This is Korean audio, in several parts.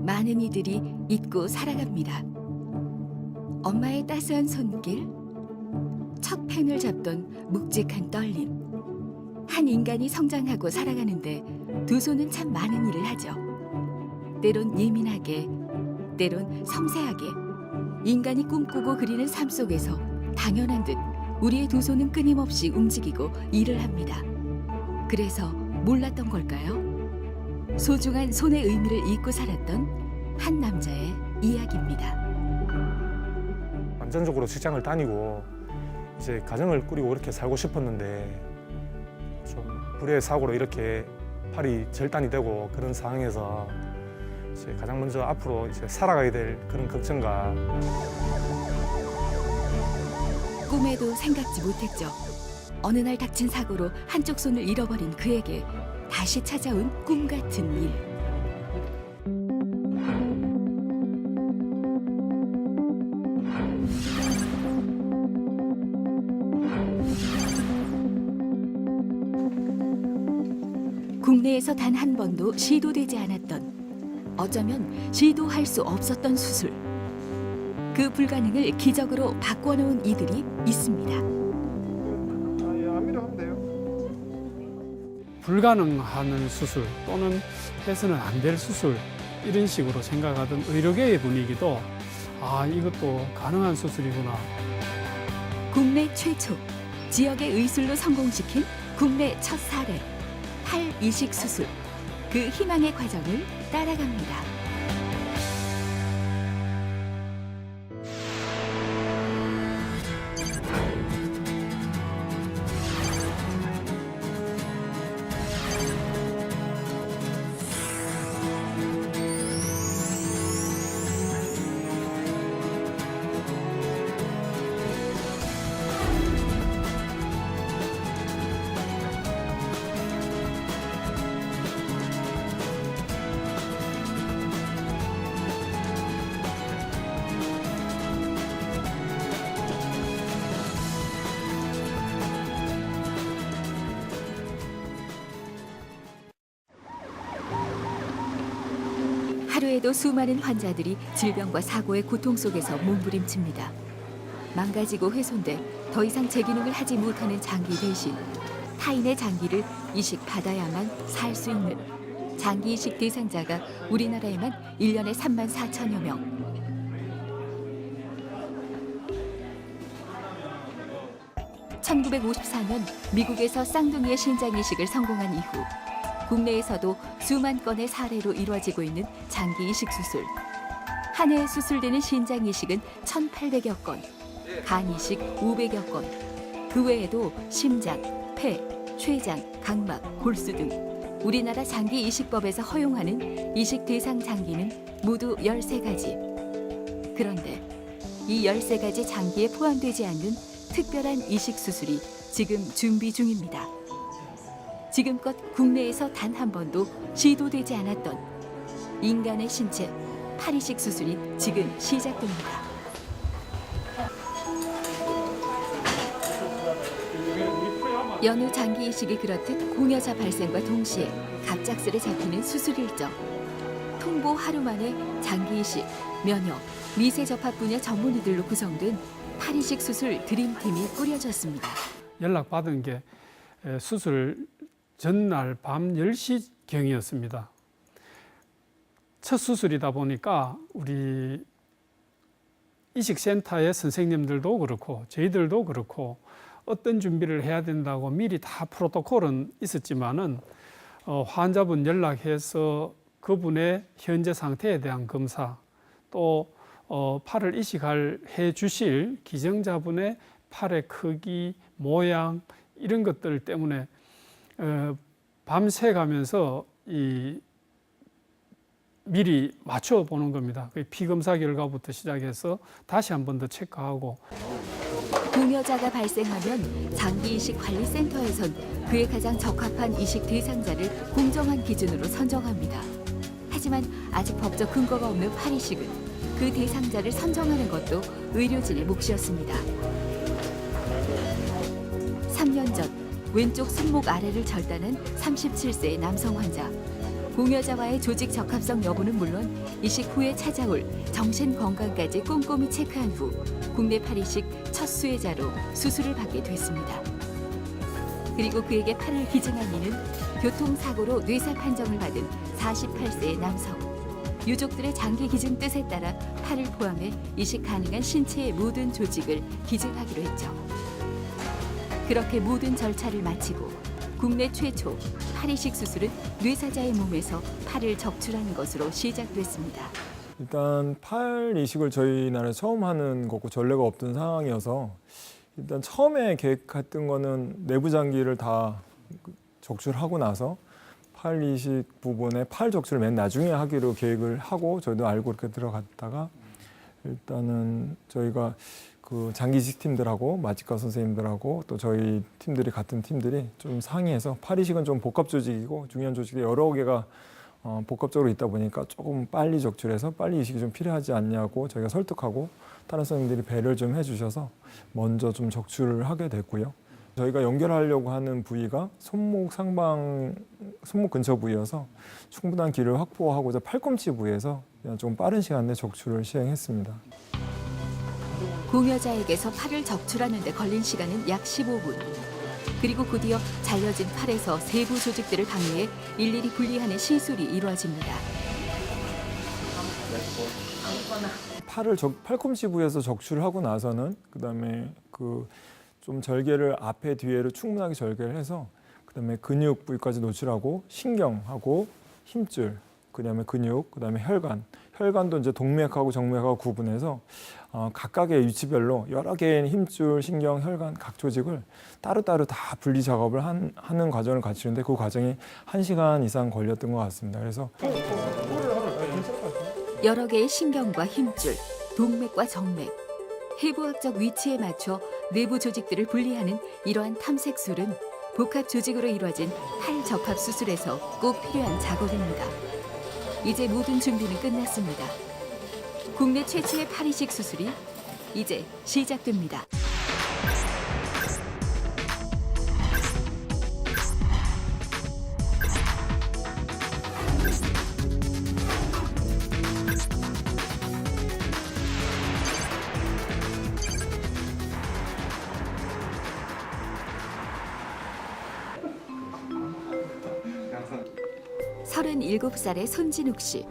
많은 이들이 잊고 살아갑니다. 엄마의 따스한 손길, 첫 펜을 잡던 묵직한 떨림. 한 인간이 성장하고 살아가는데 두 손은 참 많은 일을 하죠. 때론 예민하게, 때론 섬세하게 인간이 꿈꾸고 그리는 삶 속에서 당연한 듯 우리의 두 손은 끊임없이 움직이고 일을 합니다. 그래서 몰랐던 걸까요? 소중한 손의 의미를 잊고 살았던 한 남자의 이야기입니다. 안정적으로 직장을 다니고 이제 가정을 꾸리고 이렇게 살고 싶었는데 좀 불의의 사고로 이렇게 팔이 절단이 되고 그런 상황에서 이제 가장 먼저 앞으로 이제 살아가야 될 그런 걱정과 꿈에도 생각지 못했죠. 어느 날 닥친 사고로 한쪽 손을 잃어버린 그에게 다시 찾아온 꿈 같은 일. 국내에서 단 한 번도 시도되지 않았던, 어쩌면 시도할 수 없었던 수술. 그 불가능을 기적으로 바꿔놓은 이들이 있습니다. 안미려 하면 돼요. 불가능한 수술 또는 해서는 안 될 수술 이런 식으로 생각하던 의료계의 분위기도 이것도 가능한 수술이구나. 국내 최초, 지역의 의술로 성공시킨 국내 첫 사례, 팔 이식 수술. 그 희망의 과정을 따라갑니다. 하루에도 수많은 환자들이 질병과 사고의 고통 속에서 몸부림칩니다. 망가지고 훼손돼 더 이상 제 기능을 하지 못하는 장기 대신 타인의 장기를 이식받아야만 살 수 있는 장기 이식 대상자가 우리나라에만 1년에 3만 4천여 명. (1954년) 미국에서 쌍둥이의 신장 이식을 성공한 이후 국내에서도 수만 건의 사례로 이루어지고 있는 장기 이식 수술. 한 해에 수술되는 신장 이식은 1,800여 건, 간 이식 500여 건. 그 외에도 심장, 폐, 췌장, 각막, 골수 등 우리나라 장기 이식법에서 허용하는 이식 대상 장기는 모두 13가지. 그런데 이 13가지 장기에 포함되지 않는 특별한 이식 수술이 지금 준비 중입니다. 지금껏 국내에서 단 한 번도 시도되지 않았던 인간의 신체 팔이식 수술이 지금 시작됩니다. 여느 장기 이식이 그렇듯 공여자 발생과 동시에 갑작스레 잡히는 수술 일정. 통보 하루 만에 장기 이식, 면역, 미세 접합 분야 전문의들로 구성된 팔이식 수술 드림팀이 꾸려졌습니다. 연락받은 게 수술 전날 밤 10시경이었습니다. 첫 수술이다 보니까 우리 이식센터의 선생님들도 그렇고 저희들도 그렇고 어떤 준비를 해야 된다고 미리 다 프로토콜은 있었지만은 환자분 연락해서 그분의 현재 상태에 대한 검사 또 팔을 이식할 해 주실 기증자분의 팔의 크기, 모양 이런 것들 때문에 밤새 가면서 미리 맞춰보는 겁니다. 피 검사 결과부터 시작해서 다시 한 번 더 체크하고. 공여자가 발생하면 장기 이식 관리센터에선 그에 가장 적합한 이식 대상자를 공정한 기준으로 선정합니다. 하지만 아직 법적 근거가 없는 팔이식은 그 대상자를 선정하는 것도 의료진의 몫이었습니다. 3년 전 왼쪽 손목 아래를 절단한 37세의 남성 환자. 공여자와의 조직 적합성 여부는 물론 이식 후에 찾아올 정신 건강까지 꼼꼼히 체크한 후 국내 파리식 첫 수혜자로 수술을 받게 됐습니다. 그리고 그에게 팔을 기증한 이는 교통사고로 뇌사 판정을 받은 48세의 남성. 유족들의 장기 기증 뜻에 따라 팔을 포함해 이식 가능한 신체의 모든 조직을 기증하기로 했죠. 그렇게 모든 절차를 마치고 국내 최초 팔 이식 수술은 뇌사자의 몸에서 팔을 적출하는 것으로 시작됐습니다. 일단 팔 이식을 저희 나라에서 처음 하는 거고 전례가 없던 상황이어서 일단 처음에 계획했던 거는 내부 장기를 다 적출하고 나서 팔 이식 부분에 팔 적출을 맨 나중에 하기로 계획을 하고 저희도 알고 이렇게 들어갔다가 일단은 저희가 그 장기 이식 팀들하고 마취과 선생님들하고 또 저희 팀들이 같은 팀들이 좀 상의해서 팔 이식은 좀 복합 조직이고 중요한 조직이 여러 개가 복합적으로 있다 보니까 조금 빨리 적출해서 빨리 이식이 좀 필요하지 않냐고 저희가 설득하고 다른 선생님들이 배려를 좀 해주셔서 먼저 좀 적출을 하게 됐고요. 저희가 연결하려고 하는 부위가 손목 근처 부위여서 충분한 길을 확보하고자 팔꿈치 부위에서 그냥 좀 빠른 시간 내에 적출을 시행했습니다. 공여자에게서 팔을 적출하는 데 걸린 시간은 약 15분. 그리고 곧이어 잘려진 팔에서 세부 조직들을 방해해 일일이 분리하는 시술이 이루어집니다. 팔꿈치 부위에서 적출을 하고 나서는 그다음에 그 좀 절개를 앞에 뒤에로 충분하게 절개를 해서 그다음에 근육 부위까지 노출하고 신경하고 힘줄, 그다음에 근육, 그다음에 혈관도 이제 동맥하고 정맥하고 구분해서 각각의 위치별로 여러 개의 힘줄, 신경, 혈관 각 조직을 따로따로 다 분리 작업을 하는 과정을 거치는데 그 과정이 1시간 이상 걸렸던 것 같습니다. 그래서 여러 개의 신경과 힘줄, 동맥과 정맥, 해부학적 위치에 맞춰 내부 조직들을 분리하는 이러한 탐색술은 복합 조직으로 이루어진 팔 적합 수술에서 꼭 필요한 작업입니다. 이제 모든 준비는 끝났습니다. 국내 최초의 팔 이식 수술이 이제 시작됩니다. 서른일곱 살의 손진욱 씨.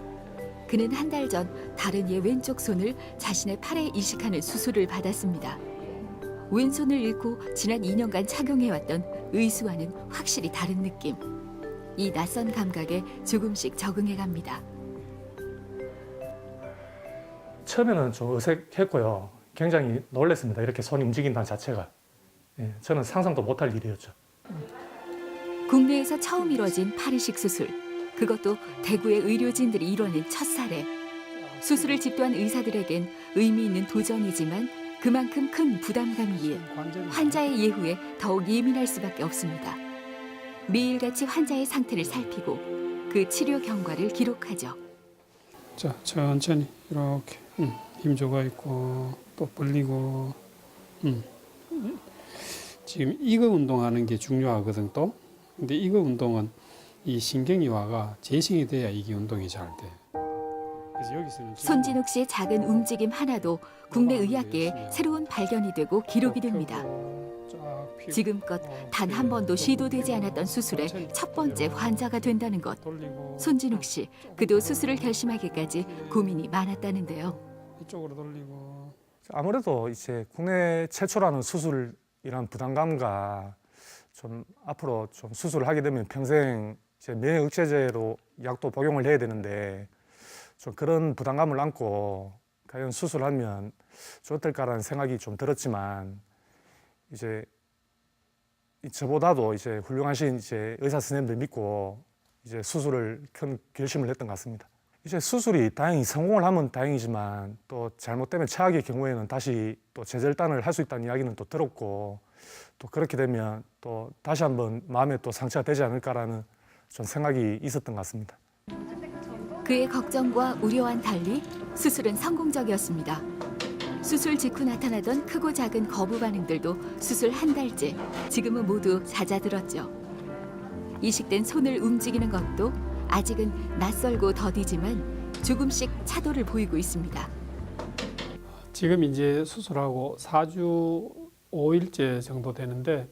그는 한 달 전 다른 이의 왼쪽 손을 자신의 팔에 이식하는 수술을 받았습니다. 왼손을 잃고 지난 2년간 착용해왔던 의수와는 확실히 다른 느낌. 이 낯선 감각에 조금씩 적응해갑니다. 처음에는 좀 어색했고요. 굉장히 놀랐습니다. 이렇게 손이 움직인다는 자체가. 저는 상상도 못할 일이었죠. 국내에서 처음 이뤄진 팔 이식 수술. 그것도 대구의 의료진들이 이뤄낸 첫 사례. 수술을 집도한 의사들에겐 의미 있는 도전이지만 그만큼 큰 부담감이기에 환자의 예후에 더욱 예민할 수밖에 없습니다. 매일같이 환자의 상태를 살피고 그 치료 경과를 기록하죠. 자, 천천히 이렇게 힘 줘가 있고 또 벌리고 지금 이거 운동하는 게 중요하거든 또. 근데 이거 운동은 이 신경이와가 재생이 돼야 이게 운동이 잘 돼. 그래서 여기서는 손진욱 씨의 작은 움직임 하나도 국내 의학계에 새로운 발견이 되고 기록이 됩니다. 지금껏 단 한 번도 시도되지 않았던 수술의 첫 번째 환자가 된다는 것. 손진욱 씨, 그도 수술을 결심하기까지 고민이 많았다는데요. 이쪽으로 돌리고. 아무래도 이제 국내 최초라는 수술이란 부담감과 좀 앞으로 좀 수술을 하게 되면 평생 이제 면역억제제로 약도 복용을 해야 되는데 좀 그런 부담감을 안고 과연 수술하면 좋을까라는 생각이 좀 들었지만 이제 저보다도 이제 훌륭하신 이제 의사 선생님들 믿고 이제 수술을 큰 결심을 했던 것 같습니다. 이제 수술이 다행히 성공을 하면 다행이지만 또 잘못되면 최악의 경우에는 다시 또 재절단을 할 수 있다는 이야기는 또 들었고 또 그렇게 되면 또 다시 한번 마음에 또 상처가 되지 않을까라는 좀 생각이 있었던 것 같습니다. 그의 걱정과 우려와는 달리 수술은 성공적이었습니다. 수술 직후 나타나던 크고 작은 거부 반응들도 수술 한 달째 지금은 모두 잦아들었죠. 이식된 손을 움직이는 것도 아직은 낯설고 더디지만 조금씩 차도를 보이고 있습니다. 지금 이제 수술하고 4주 5일째 정도 되는데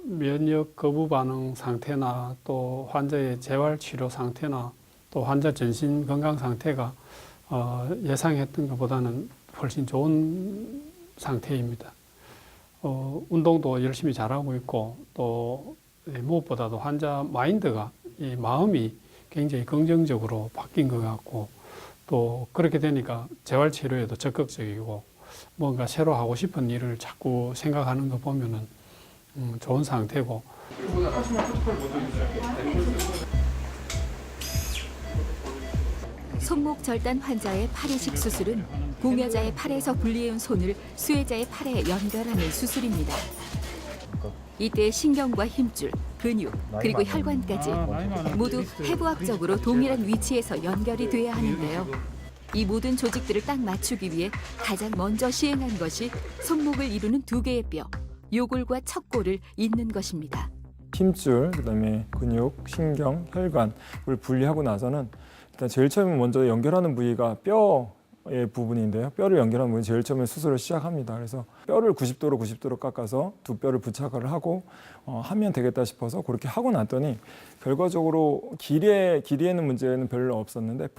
면역 거부 반응 상태나 또 환자의 재활 치료 상태나 또 환자 전신 건강 상태가 예상했던 것보다는 훨씬 좋은 상태입니다. 운동도 열심히 잘하고 있고 또 무엇보다도 환자 마인드가 이 마음이 굉장히 긍정적으로 바뀐 것 같고 또 그렇게 되니까 재활 치료에도 적극적이고 뭔가 새로 하고 싶은 일을 자꾸 생각하는 거 보면은 좋은 상태고. 손목 절단 환자의 팔 이식 수술은 공여자의 팔에서 분리해온 손을 수혜자의 팔에 연결하는 수술입니다. 이때 신경과 힘줄, 근육, 그리고 혈관까지 모두 해부학적으로 동일한 위치에서 연결이 돼야 하는데요. 이 모든 조직들을 딱 맞추기 위해 가장 먼저 시행한 것이 손목을 이루는 두 개의 뼈, 요골과 척골을 잇는 것입니다. 힘줄, 그다음에 근육, 신경, 혈관을 분리하고 나서는 일단 제일 처음에 먼저 연결하는 부위가 뼈의 부분인데요. 뼈를 연결하는 부분이 제일 처음에 수술을 시작합니다. 그래서 뼈를 90도로 깎아서 두 뼈를 부착을 하고 하면 되겠다 싶어서 그렇게 하고 났더니 결과적으로 길이에는 문제는 별로 없었는데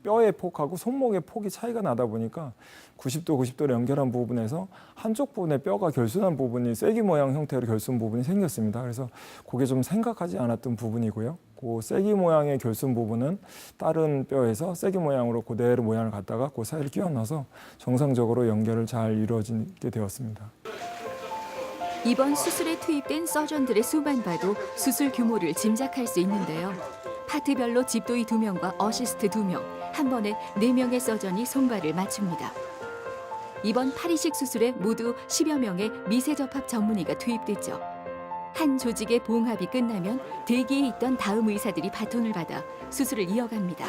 뼈의 폭하고 손목의 폭이 차이가 나다 보니까 90도로 연결한 부분에서 한쪽 부분의 뼈가 결손한 부분이 쐐기 모양 형태로 결손 부분이 생겼습니다. 그래서 그게 좀 생각하지 않았던 부분이고요. 그 쐐기 모양의 결손 부분은 다른 뼈에서 쐐기 모양으로 그대로 모양을 갖다가 그 사이를 끼워 넣어서 정상적으로 연결을 잘 이루어지게 되었습니다. 이번 수술에 투입된 서전들의 수만 봐도 수술 규모를 짐작할 수 있는데요. 파트별로 집도의 2명과 어시스트 2명, 한 번에 4명의 서전이 손발을 맞춥니다. 이번 팔 이식 수술에 모두 10여 명의 미세접합 전문의가 투입됐죠. 한 조직의 봉합이 끝나면 대기에 있던 다음 의사들이 바톤을 받아 수술을 이어갑니다.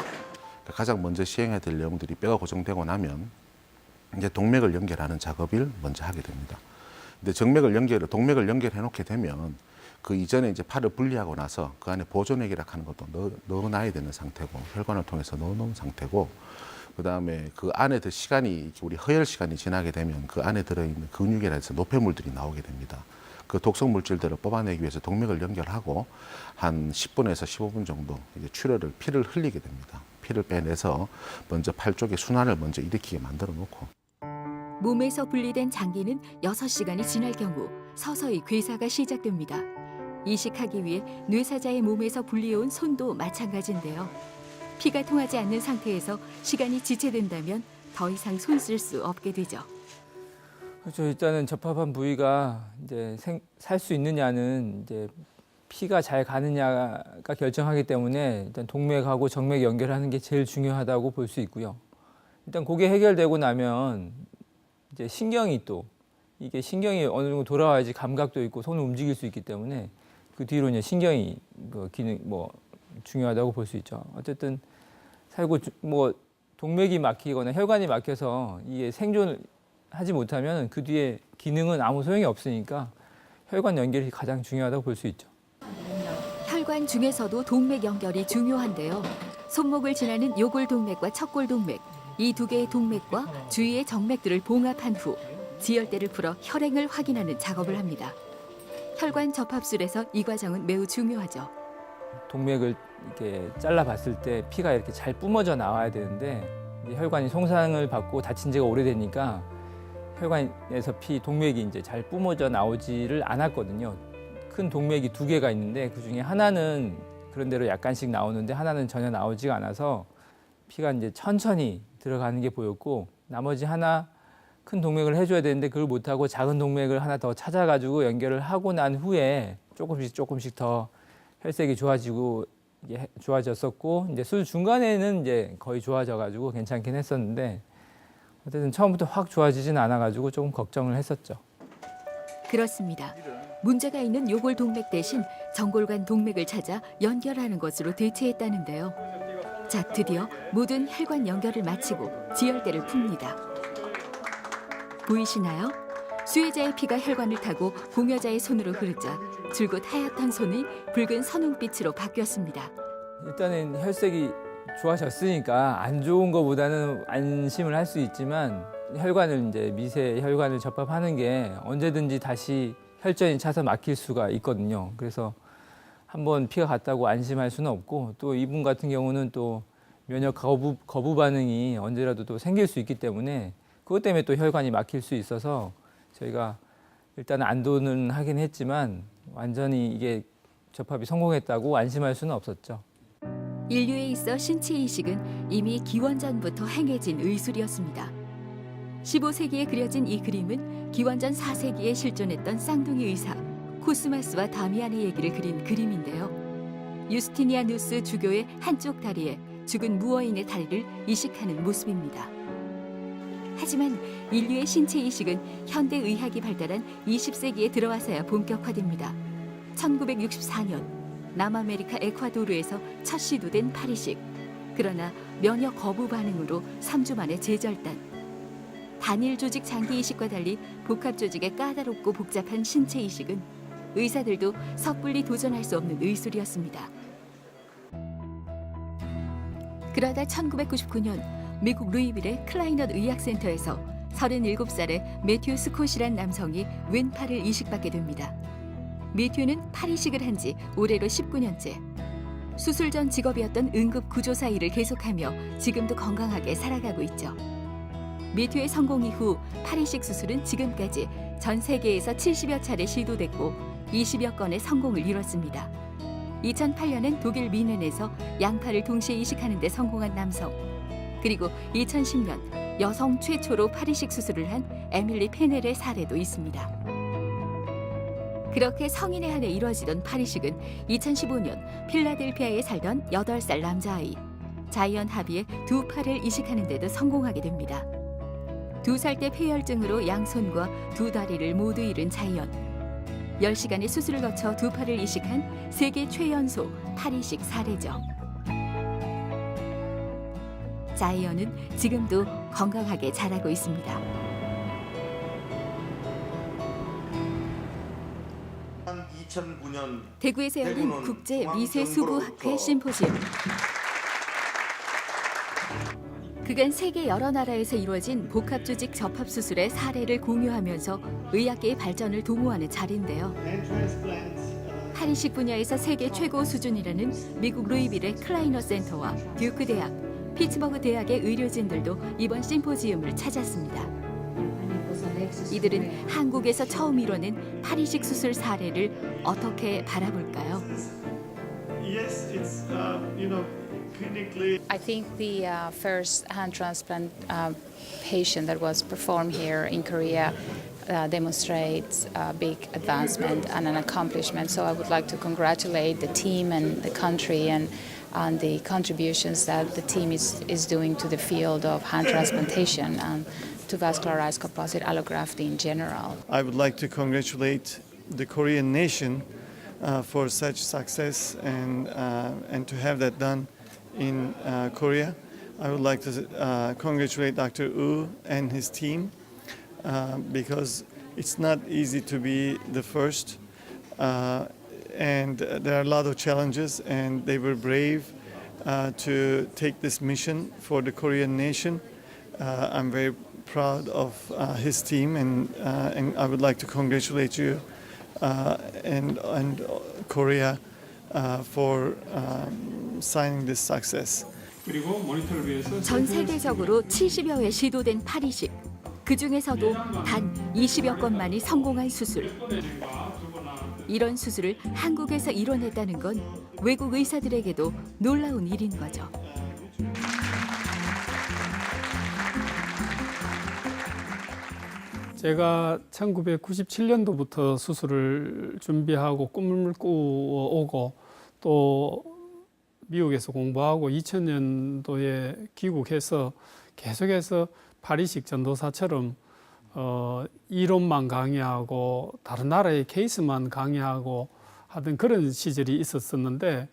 가장 먼저 시행해야 될 내용들이 뼈가 고정되고 나면 이제 동맥을 연결하는 작업을 먼저 하게 됩니다. 근데 동맥을 연결해 놓게 되면 그 이전에 이제 팔을 분리하고 나서 그 안에 보존액이라 하는 것도 넣어놔야 되는 상태고 혈관을 통해서 넣어놓은 상태고 그다음에 그 안에 시간이 우리 허혈 시간이 지나게 되면 그 안에 들어있는 근육이라서 노폐물들이 나오게 됩니다. 그 독성 물질들을 뽑아내기 위해서 동맥을 연결하고 한 10분에서 15분 정도 이제 피를 흘리게 됩니다. 피를 빼내서 먼저 팔 쪽에 순환을 먼저 일으키게 만들어 놓고 몸에서 분리된 장기는 6시간이 지날 경우 서서히 괴사가 시작됩니다. 이식하기 위해 뇌사자의 몸에서 분리해온 손도 마찬가지인데요. 피가 통하지 않는 상태에서 시간이 지체된다면 더 이상 손 쓸 수 없게 되죠. 그렇죠. 일단은 접합한 부위가 이제 살 수 있느냐는 이제 피가 잘 가느냐가 결정하기 때문에 일단 동맥하고 정맥 연결하는 게 제일 중요하다고 볼 수 있고요. 일단 그게 해결되고 나면 이제 이게 신경이 어느 정도 돌아와야지 감각도 있고 손을 움직일 수 있기 때문에 그 뒤로 이제 신경이 그 기능 중요하다고 볼 수 있죠. 어쨌든 살고 동맥이 막히거나 혈관이 막혀서 이게 생존을 하지 못하면 그 뒤에 기능은 아무 소용이 없으니까 혈관 연결이 가장 중요하다고 볼 수 있죠. 혈관 중에서도 동맥 연결이 중요한데요. 손목을 지나는 요골동맥과 척골동맥, 이 두 개의 동맥과 주위의 정맥들을 봉합한 후 지혈대를 풀어 혈행을 확인하는 작업을 합니다. 혈관 접합술에서 이 과정은 매우 중요하죠. 동맥을 이렇게 잘라봤을 때 피가 이렇게 잘 뿜어져 나와야 되는데 혈관이 손상을 받고 다친 지가 오래되니까 혈관에서 동맥이 이제 잘 뿜어져 나오지를 않았거든요. 큰 동맥이 2개가 있는데 그중에 하나는 그런 대로 약간씩 나오는데 하나는 전혀 나오지가 않아서 피가 이제 천천히 들어가는 게 보였고 나머지 하나 큰 동맥을 해줘야 되는데 그걸 못하고 작은 동맥을 하나 더 찾아가지고 연결을 하고 난 후에 조금씩 더 혈색이 좋아졌었고 이제 수술 중간에는 이제 거의 좋아져가지고 괜찮긴 했었는데 어쨌든 처음부터 확 좋아지진 않아가지고 조금 걱정을 했었죠. 그렇습니다. 문제가 있는 요골 동맥 대신 정골관 동맥을 찾아 연결하는 것으로 대체했다는데요. 자, 드디어 모든 혈관 연결을 마치고 지혈대를 풉니다. 보이시나요? 수혜자의 피가 혈관을 타고 공여자의 손으로 흐르자 줄곧 하얗던 손이 붉은 선홍빛으로 바뀌었습니다. 일단은 혈색이 좋아졌으니까 안 좋은 것보다는 안심을 할 수 있지만 혈관을 이제 미세 혈관을 접합하는 게 언제든지 다시 혈전이 차서 막힐 수가 있거든요. 그래서 한번 피가 갔다고 안심할 수는 없고 또 이분 같은 경우는 또 면역 거부 반응이 언제라도 또 생길 수 있기 때문에 그것 때문에 또 혈관이 막힐 수 있어서 저희가 일단 안도는 하긴 했지만 완전히 이게 접합이 성공했다고 안심할 수는 없었죠. 인류에 있어 신체 이식은 이미 기원전부터 행해진 의술이었습니다. 15세기에 그려진 이 그림은 기원전 4세기에 실존했던 쌍둥이 의사 코스마스와 다미안의 얘기를 그린 그림인데요. 유스티니아누스 주교의 한쪽 다리에 죽은 무어인의 다리를 이식하는 모습입니다. 하지만 인류의 신체 이식은 현대 의학이 발달한 20세기에 들어와서야 본격화됩니다. 1964년 남아메리카 에콰도르에서 첫 시도된 파리식. 그러나 면역 거부 반응으로 3주 만에 재절단. 단일 조직 장기 이식과 달리 복합 조직의 까다롭고 복잡한 신체 이식은 의사들도 섣불리 도전할 수 없는 의술이었습니다. 그러다 1999년 미국 루이빌의 클라이넛 의학센터에서 37살의 매튜 스콧이란 남성이 왼팔을 이식받게 됩니다. 매튜는 팔 이식을 한 지 올해로 19년째. 수술 전 직업이었던 응급구조사 일을 계속하며 지금도 건강하게 살아가고 있죠. 매튜의 성공 이후 팔 이식 수술은 지금까지 전 세계에서 70여 차례 시도됐고 20여 건의 성공을 이뤘습니다. 2008년엔 독일 미넨에서 양팔을 동시에 이식하는 데 성공한 남성. 그리고 2010년 여성 최초로 팔 이식 수술을 한 에밀리 페넬의 사례도 있습니다. 그렇게 성인의 한해 이루어지던 팔 이식은 2015년 필라델피아에 살던 8살 남자아이 자이언 하비의 두 팔을 이식하는 데도 성공하게 됩니다. 2살 때 폐혈증으로 양손과 두 다리를 모두 잃은 자이언. 10시간의 수술을 거쳐 두 팔을 이식한 세계 최연소 팔 이식 사례죠. 자이언은 지금도 건강하게 자라고 있습니다. 2009년 대구에서 열린 국제 미세수부학회 심포지엄. 그간 세계 여러 나라에서 이루어진 복합조직 접합수술의 사례를 공유하면서 의학계의 발전을 도모하는 자리인데요. 팔 이식 분야에서 세계 최고 수준이라는 미국 루이빌의 클라이너 센터와 듀크 대학, 피츠버그 대학의 의료진들도 이번 심포지움을 찾았습니다. 이들은 한국에서 처음 이뤄낸 팔 이식 수술 사례를 어떻게 바라볼까요? I think the first hand transplant patient that was performed here in Korea demonstrates a big advancement and an accomplishment. So I would like to congratulate the team and the country and the contributions that the team is doing to the field of hand transplantation and to vascularized composite allograft in general. I would like to congratulate the Korean nation for such success and to have that done in Korea. I would like to congratulate Dr. Wu and his team because it's not easy to be the first and there are a lot of challenges and they were brave to take this mission for the Korean nation. I'm very proud of his team and I would like to congratulate you and Korea for signing this success. 그리고 모니터를 위해서 전 세계적으로 70여 회 시도된 팔 이식. 그 중에서도 단 20여 건만이 성공한 수술. 이런 수술을 한국에서 이뤄냈다는 건 외국 의사들에게도 놀라운 일인 거죠. 제가 1997년도부터 수술을 준비하고 꿈을 꾸어오고 또 미국에서 공부하고 2000년도에 귀국해서 계속해서 팔 이식 전도사처럼 이론만 강의하고 다른 나라의 케이스만 강의하고 하던 그런 시절이 있었었는데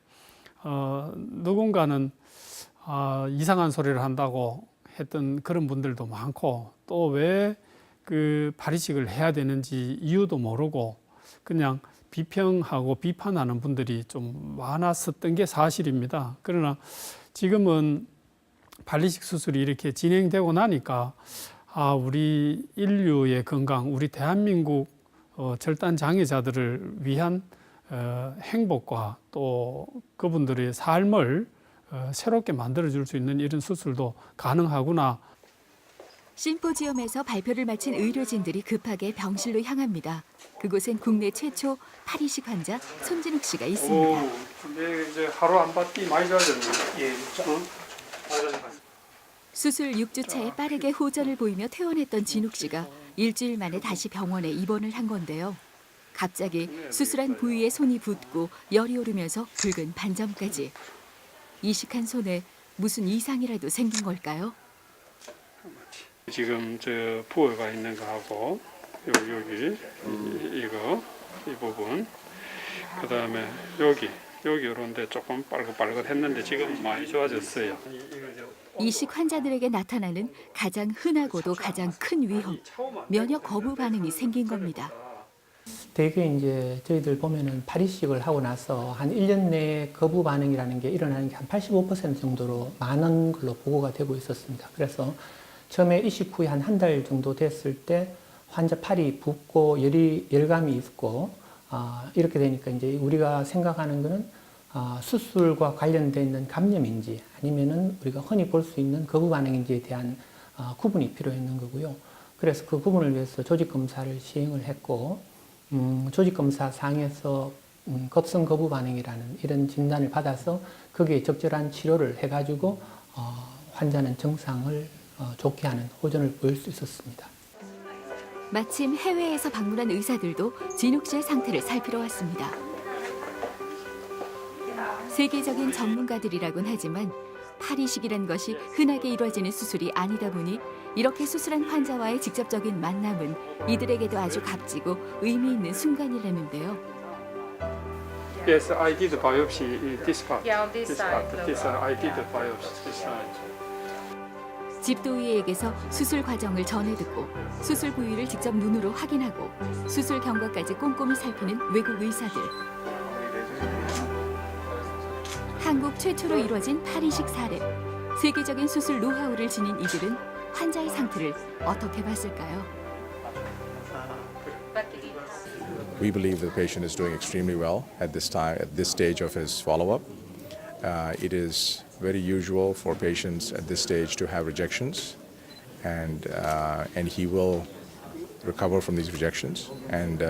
누군가는 이상한 소리를 한다고 했던 그런 분들도 많고 또 왜 그 파리식을 해야 되는지 이유도 모르고 그냥 비평하고 비판하는 분들이 좀 많았었던 게 사실입니다. 그러나 지금은 발리식 수술이 이렇게 진행되고 나니까 우리 인류의 건강, 우리 대한민국 절단 장애자들을 위한 행복과 또 그분들의 삶을 새롭게 만들어줄 수 있는 이런 수술도 가능하구나. 심포지엄에서 발표를 마친 의료진들이 급하게 병실로 향합니다. 그곳엔 국내 최초 파리식 환자 손진욱 씨가 있습니다. 이제 하루 안 봤더니 많이 좋아졌네. 예, 수술 6주차에 빠르게 호전을 보이며 퇴원했던 진욱 씨가 일주일 만에 다시 병원에 입원을 한 건데요. 갑자기 수술한 부위에 손이 붓고 열이 오르면서 붉은 반점까지. 이식한 손에 무슨 이상이라도 생긴 걸까요? 지금 저 부어가 있는 거하고 여기 이거 이 부분 그다음에 여기 이런데 조금 빨긋빨긋했는데 지금 많이 좋아졌어요. 이식 환자들에게 나타나는 가장 흔하고도 가장 큰 위험, 면역 거부 반응이 생긴 겁니다. 대개 이제 저희들 보면은 파리식을 하고 나서 한 1년 내에 거부 반응이라는 게 일어나는 게 한 85% 정도로 많은 걸로 보고가 되고 있었습니다. 그래서 처음에 이식 후에 한 달 정도 됐을 때 환자 팔이 붓고 열감이 있고 이렇게 되니까 이제 우리가 생각하는 거는 수술과 관련되어 있는 감염인지 아니면은 우리가 흔히 볼 수 있는 거부 반응인지에 대한 구분이 필요했는 거고요. 그래서 그 구분을 위해서 조직 검사를 시행을 했고 조직 검사 상에서 급성 거부 반응이라는 이런 진단을 받아서 거기에 적절한 치료를 해가지고 환자는 정상을 좋게 하는 호전을 보일 수 있었습니다. 마침 해외에서 방문한 의사들도 진욱 씨의 상태를 살피러 왔습니다. 세계적인 전문가들이라곤 하지만 파리식이란 것이 흔하게 이루어지는 수술이 아니다 보니 이렇게 수술한 환자와의 직접적인 만남은 이들에게도 아주 값지고 의미 있는 순간이라는데요. Yes, I did biopsy in this part. Yeah, on this side. This I did biopsy this side. 집도의에게서 수술 과정을 전해 듣고 수술 부위를 직접 눈으로 확인하고 수술 경과까지 꼼꼼히 살피는 외국 의사들. 한국 최초로 이루어진 파리식 사례. 세계적인 수술 노하우를 지닌 이들은 환자의 상태를 어떻게 봤을까요? We believe the patient is doing extremely well at this time, at this stage of his follow-up. It is very usual for patients at this stage to have rejections, and he will recover from these rejections, and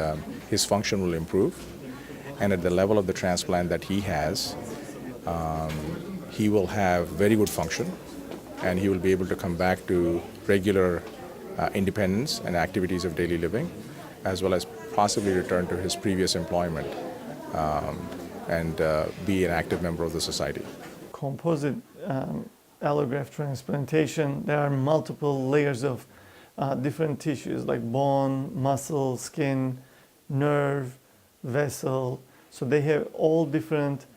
his function will improve. And at the level of the transplant that he has, he will have very good function, and he will be able to come back to regular independence and activities of daily living, as well as possibly return to his previous employment and be an active member of the society. Composite allograft transplantation, there are multiple layers of different tissues like bone, muscle, skin, nerve, vessel. So they have all different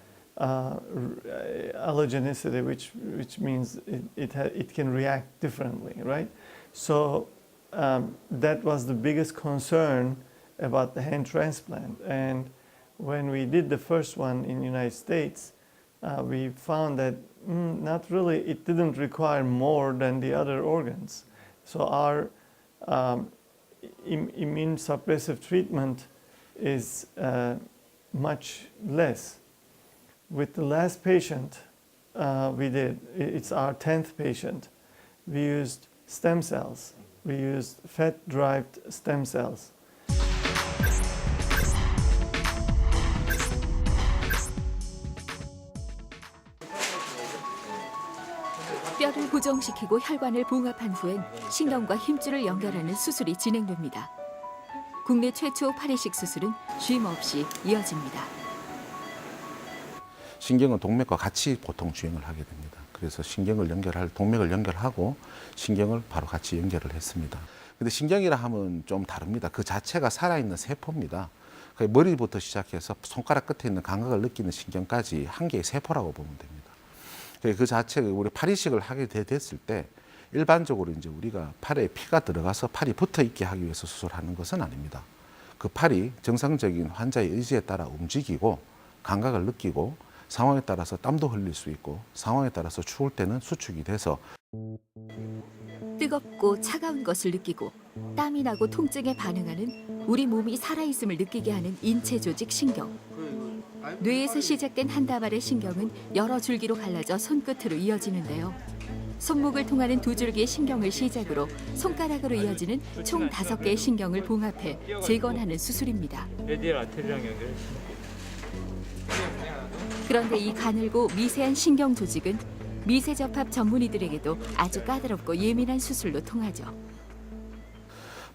allogenicity, which means it can react differently, right? So that was the biggest concern about the hand transplant. And when we did the first one in the United States, we found that not really, it didn't require more than the other organs. So our immune suppressive treatment is much less. With the last patient we did, it's our 10th patient, we used stem cells. We used fat-derived stem cells. 뼈를 고정시키고 혈관을 봉합한 후엔 신경과 힘줄을 연결하는 수술이 진행됩니다. 국내 최초 파리식 수술은 쉼 없이 이어집니다. 신경은 동맥과 같이 보통 주행을 하게 됩니다. 그래서 동맥을 연결하고 신경을 바로 같이 연결을 했습니다. 근데 신경이라 하면 좀 다릅니다. 그 자체가 살아있는 세포입니다. 머리부터 시작해서 손가락 끝에 있는 감각을 느끼는 신경까지 한 개의 세포라고 보면 됩니다. 그 자체가 우리 파리식을 하게 됐을 때 일반적으로 이제 우리가 팔에 피가 들어가서 팔이 붙어 있게 하기 위해서 수술하는 것은 아닙니다. 그 팔이 정상적인 환자의 의지에 따라 움직이고 감각을 느끼고 상황에 따라서 땀도 흘릴 수 있고 상황에 따라서 추울 때는 수축이 돼서 뜨겁고 차가운 것을 느끼고 땀이 나고 통증에 반응하는 우리 몸이 살아있음을 느끼게 하는 인체 조직 신경. 뇌에서 시작된 한 다발의 신경은 여러 줄기로 갈라져 손끝으로 이어지는데요. 손목을 통하는 두 줄기의 신경을 시작으로 손가락으로 이어지는 총 5개의 신경을 봉합해 재건하는 수술입니다. 레디얼 아테리랑 연결해. 그런데 이 가늘고 미세한 신경 조직은 미세접합 전문의들에게도 아주 까다롭고 예민한 수술로 통하죠.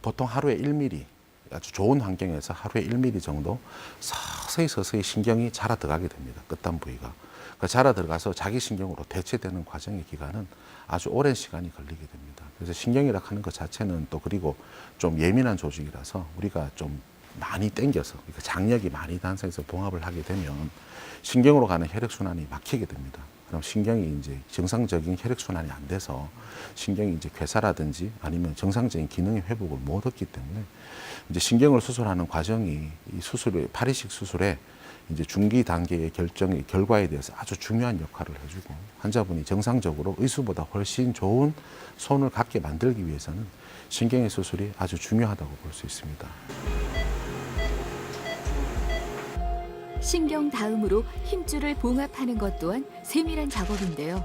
보통 하루에 1mm, 아주 좋은 환경에서 하루에 1mm 정도 서서히 신경이 자라 들어가게 됩니다. 끝단 부위가. 그 자라 들어가서 자기 신경으로 대체되는 과정의 기간은 아주 오랜 시간이 걸리게 됩니다. 그래서 신경이라 하는 것 자체는 또 그리고 좀 예민한 조직이라서 우리가 좀 많이 당겨서 장력이 많이 단선해서 봉합을 하게 되면 신경으로 가는 혈액순환이 막히게 됩니다. 그럼 신경이 이제 정상적인 혈액순환이 안 돼서 신경이 이제 괴사라든지 아니면 정상적인 기능의 회복을 못 얻기 때문에 이제 신경을 수술하는 과정이 이 수술의 파리식 수술에 이제 중기 단계의 결정의 결과에 대해서 아주 중요한 역할을 해주고 환자분이 정상적으로 의수보다 훨씬 좋은 손을 갖게 만들기 위해서는 신경의 수술이 아주 중요하다고 볼 수 있습니다. 신경 다음으로 힘줄을 봉합하는 것 또한 세밀한 작업인데요.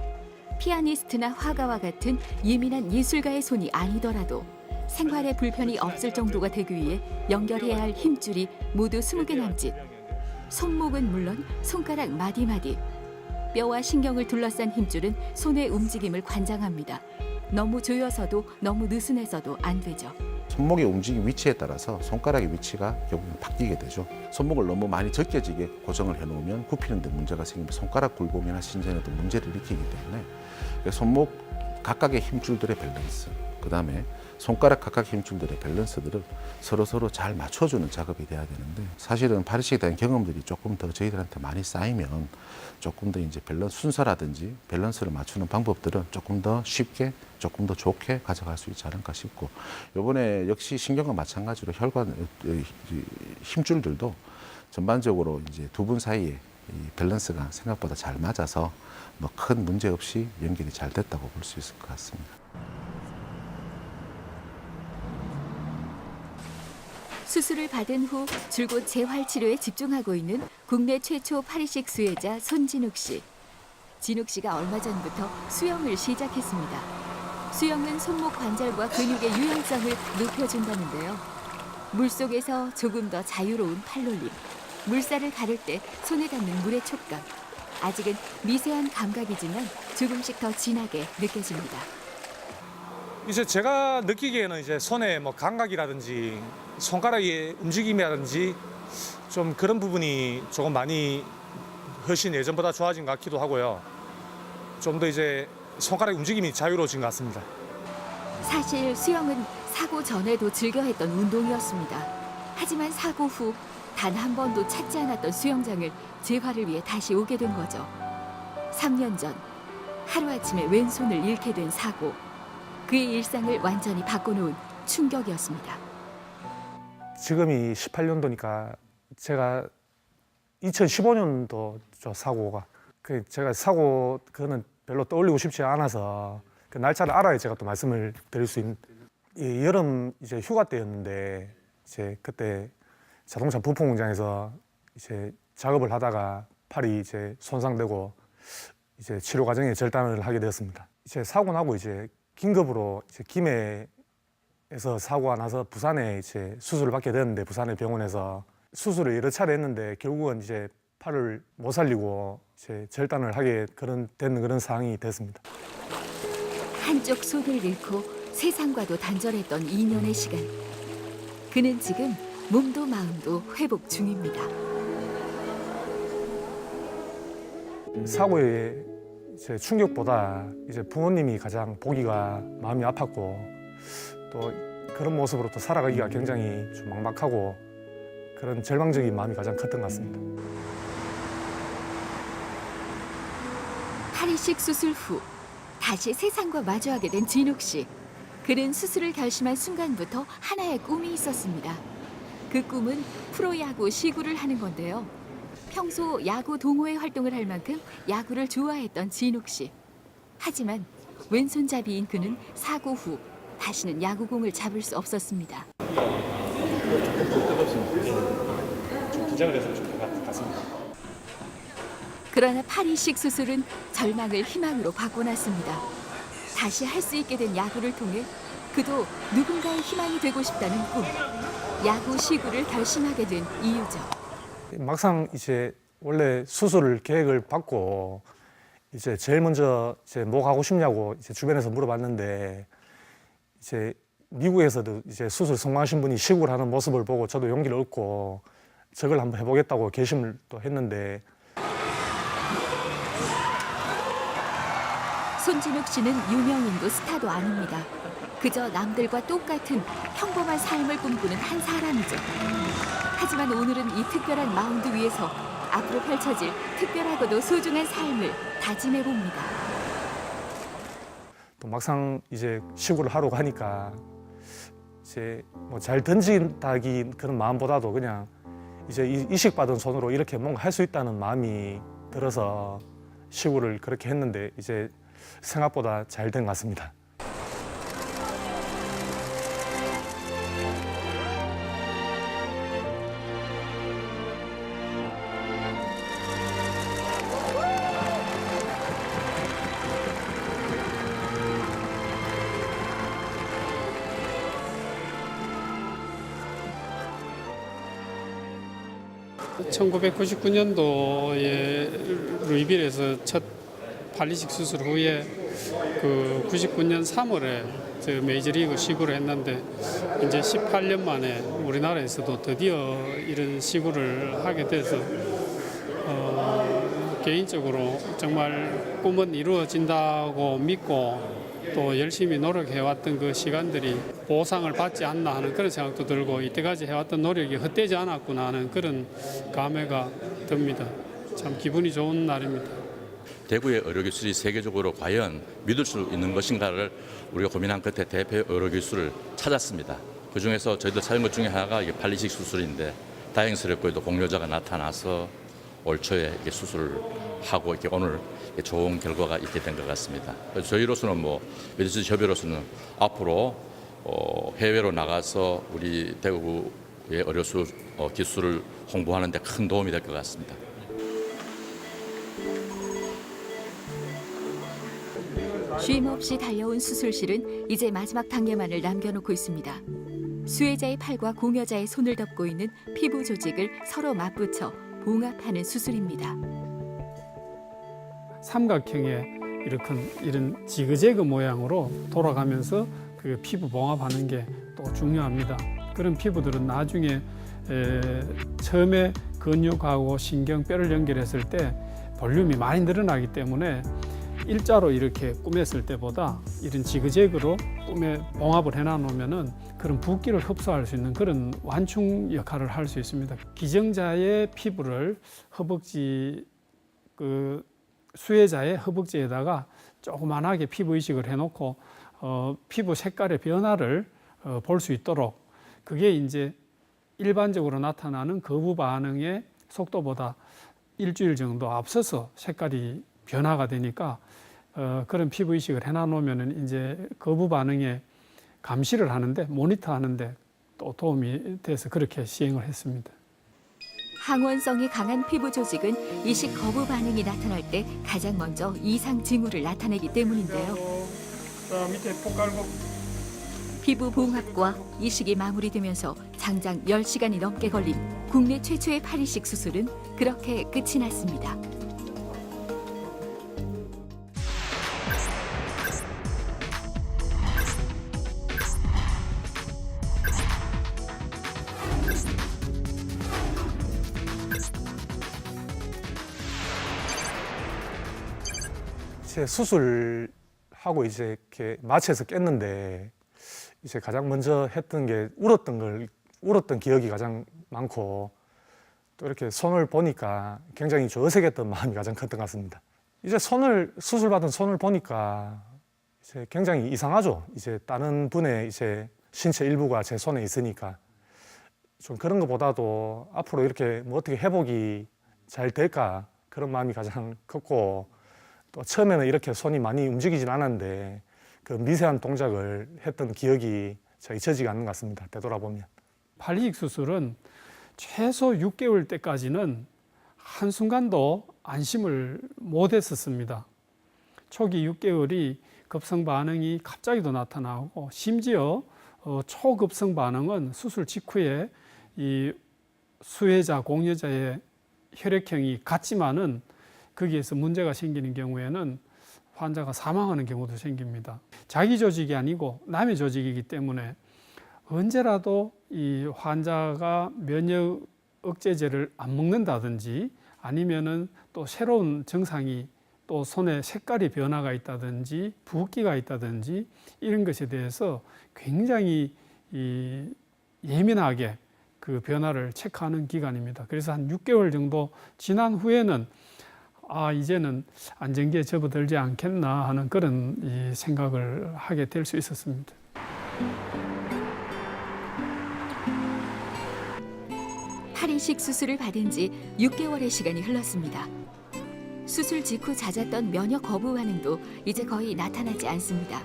피아니스트나 화가와 같은 예민한 예술가의 손이 아니더라도 생활에 불편이 없을 정도가 되기 위해 연결해야 할 힘줄이 모두 20개 남짓. 손목은 물론 손가락 마디마디. 뼈와 신경을 둘러싼 힘줄은 손의 움직임을 관장합니다. 너무 조여서도 너무 느슨해서도 안 되죠. 손목의 움직임 위치에 따라서 손가락의 위치가 결국은 바뀌게 되죠. 손목을 너무 많이 적게지게 고정을 해놓으면 굽히는 데 문제가 생기면 손가락 굴곡이나 신전에도 문제를 일으키기 때문에 손목 각각의 힘줄들의 밸런스, 그 다음에 손가락 각각 힘줄들의 밸런스들을 서로 잘 맞춰주는 작업이 돼야 되는데 사실은 파리식에 대한 경험들이 조금 더 저희들한테 많이 쌓이면 조금 더 이제 밸런스 순서라든지 밸런스를 맞추는 방법들은 조금 더 쉽게 조금 더 좋게 가져갈 수 있지 않을까 싶고 이번에 역시 신경과 마찬가지로 혈관 힘줄들도 전반적으로 이제 두 분 사이에 이 밸런스가 생각보다 잘 맞아서 뭐 큰 문제 없이 연결이 잘 됐다고 볼 수 있을 것 같습니다. 수술을 받은 후 줄곧 재활 치료에 집중하고 있는 국내 최초 파리식 수혜자 손진욱 씨. 진욱 씨가 얼마 전부터 수영을 시작했습니다. 수영은 손목 관절과 근육의 유연성을 높여준다는데요. 물속에서 조금 더 자유로운 팔놀림, 물살을 가를 때 손에 닿는 물의 촉감. 아직은 미세한 감각이지만 조금씩 더 진하게 느껴집니다. 이제 제가 느끼기에는 이제 손의 뭐 감각이라든지 손가락의 움직임이라든지 좀 그런 부분이 조금 많이 훨씬 예전보다 좋아진 것 같기도 하고요. 좀 더 이제 손가락 움직임이 자유로워진 것 같습니다. 사실 수영은 사고 전에도 즐겨 했던 운동이었습니다. 하지만 사고 후 단 한 번도 찾지 않았던 수영장을 재활을 위해 다시 오게 된 거죠. 3년 전 하루아침에 왼손을 잃게 된 사고. 그의 일상을 완전히 바꿔놓은 충격이었습니다. 지금이 18년도니까 제가 2015년도 사고가 제가 사고 그거는 별로 떠올리고 싶지 않아서 그 날짜를 알아야 제가 또 말씀을 드릴 수 있는 여름 이제 휴가 때였는데 이제 그때 자동차 부품 공장에서 이제 작업을 하다가 팔이 이제 손상되고 이제 치료 과정에 절단을 하게 되었습니다. 이제 사고 나고 이제 긴급으로 이제 김해에서 사고가 나서 부산에 이제 수술을 받게 됐는데 부산의 병원에서 수술을 여러 차례 했는데 결국은 이제 팔을 못 살리고 이제 절단을 하게 된 그런 상황이 됐습니다. 한쪽 손을 잃고 세상과도 단절했던 2년의 시간. 그는 지금 몸도 마음도 회복 중입니다. 사고의 이제 충격보다 이제 부모님이 가장 보기가 마음이 아팠고 또 그런 모습으로 또 살아가기가 굉장히 좀 막막하고 그런 절망적인 마음이 가장 컸던 것 같습니다. 파리식 수술 후 다시 세상과 마주하게 된 진욱 씨. 그는 수술을 결심한 순간부터 하나의 꿈이 있었습니다. 그 꿈은 프로야구 시구를 하는 건데요. 평소 야구 동호회 활동을 할 만큼 야구를 좋아했던 진욱 씨. 하지만 왼손잡이인 그는 사고 후 다시는 야구공을 잡을 수 없었습니다. 좀 긴장을 해서 좀 같습니다. 그러나 팔 이식 수술은 절망을 희망으로 바꿔놨습니다. 다시 할 수 있게 된 야구를 통해 그도 누군가의 희망이 되고 싶다는 꿈, 야구 시구를 결심하게 된 이유죠. 막상 이제 원래 수술 계획을 받고 이제 제일 먼저 이제 뭐 하고 싶냐고 이제 주변에서 물어봤는데 이제 미국에서도 이제 수술 성공하신 분이 시구를 하는 모습을 보고 저도 용기를 얻고 저걸 한번 해보겠다고 결심을 또 했는데 손진욱 씨는 유명인도 스타도 아닙니다. 그저 남들과 똑같은 평범한 삶을 꿈꾸는 한 사람이죠. 하지만 오늘은 이 특별한 마운드 위에서 앞으로 펼쳐질 특별하고도 소중한 삶을 다짐해 봅니다. 또 막상 이제 시구를 하러 가니까 이제 뭐 잘 던진다기 그런 마음보다도 그냥 이제 이식받은 손으로 이렇게 뭔가 할 수 있다는 마음이 들어서 시구를 그렇게 했는데 이제 생각보다 잘 된 것 같습니다. (1999년도에) 루이빌에서 첫 팔이식 수술 후에 그 99년 3월에 저 메이저리그 시구를 했는데 이제 18년 만에 우리나라에서도 드디어 이런 시구를 하게 돼서 개인적으로 정말 꿈은 이루어진다고 믿고 또 열심히 노력해왔던 그 시간들이 보상을 받지 않나 하는 그런 생각도 들고 이때까지 해왔던 노력이 헛되지 않았구나 하는 그런 감회가 듭니다. 참 기분이 좋은 날입니다. 대구의 의료기술이 세계적으로 과연 믿을 수 있는 것인가를 우리가 고민한 끝에 대표 의료기술을 찾았습니다. 그중에서 저희들 찾은 것 중에 하나가 이게 팔이식 수술인데 다행스럽게도 공료자가 나타나서 올 초에 이렇게 수술을 하고 이렇게 오늘 좋은 결과가 있게 된 것 같습니다. 그래서 저희로서는 메디스 협의로서는 앞으로 해외로 나가서 우리 대구의 의료수 기술을 홍보하는 데 큰 도움이 될 것 같습니다. 쉼 없이 달려온 수술실은 이제 마지막 단계만을 남겨놓고 있습니다. 수혜자의 팔과 공여자의 손을 덮고 있는 피부 조직을 서로 맞붙여 봉합하는 수술입니다. 삼각형의 이런 지그재그 모양으로 돌아가면서 그 피부 봉합하는 게 또 중요합니다. 그런 피부들은 나중에 처음에 근육하고 신경, 뼈를 연결했을 때 볼륨이 많이 늘어나기 때문에 일자로 이렇게 꾸몄을 때보다 이런 지그재그로 봉합을 해놔놓으면은 그런 붓기를 흡수할 수 있는 그런 완충 역할을 할 수 있습니다. 기증자의 피부를 허벅지 수혜자의 허벅지에다가 조그만하게 피부 이식을 해놓고 피부 색깔의 변화를 볼 수 있도록 그게 이제 일반적으로 나타나는 거부 반응의 속도보다 일주일 정도 앞서서 색깔이 변화가 되니까 그런 피부 이식을 해놔놓으면 이제 거부 반응에 감시를 하는데 모니터하는데 또 도움이 돼서 그렇게 시행을 했습니다. 항원성이 강한 피부 조직은 이식 거부 반응이 나타날 때 가장 먼저 이상 징후를 나타내기 때문인데요. 밑에 폭 깔고 피부 봉합과 이식이 마무리되면서 장장 10시간이 넘게 걸린 국내 최초의 팔이식 수술은 그렇게 끝이 났습니다. 제 수술하고 이제 이렇게 마취해서 깼는데 이제 가장 먼저 했던 게 울었던 기억이 가장 많고 또 이렇게 손을 보니까 굉장히 좀 어색했던 마음이 가장 컸던 것 같습니다. 이제 수술받은 손을 보니까 이제 굉장히 이상하죠. 이제 다른 분의 이제 신체 일부가 제 손에 있으니까 좀 그런 것보다도 앞으로 이렇게 뭐 어떻게 회복이 잘 될까 그런 마음이 가장 컸고, 또 처음에는 이렇게 손이 많이 움직이진 않았는데 그 미세한 동작을 했던 기억이 잘 잊혀지지 않는 것 같습니다. 되돌아보면. 팔 이식 수술은 최소 6개월 때까지는 한순간도 안심을 못했었습니다. 초기 6개월이 급성 반응이 갑자기도 나타나고, 심지어 초급성 반응은 수술 직후에 이 수혜자, 공여자의 혈액형이 같지만은 거기에서 문제가 생기는 경우에는 환자가 사망하는 경우도 생깁니다. 자기 조직이 아니고 남의 조직이기 때문에 언제라도 이 환자가 면역 억제제를 안 먹는다든지 아니면은 또 새로운 증상이 또 손에 색깔이 변화가 있다든지 붓기가 있다든지 이런 것에 대해서 굉장히 예민하게 그 변화를 체크하는 기간입니다. 그래서 한 6개월 정도 지난 후에는 이제는 안정기에 접어들지 않겠나 하는 그런 생각을 하게 될 수 있었습니다. 팔 이식 수술을 받은 지 6개월의 시간이 흘렀습니다. 수술 직후 잦았던 면역 거부 반응도 이제 거의 나타나지 않습니다.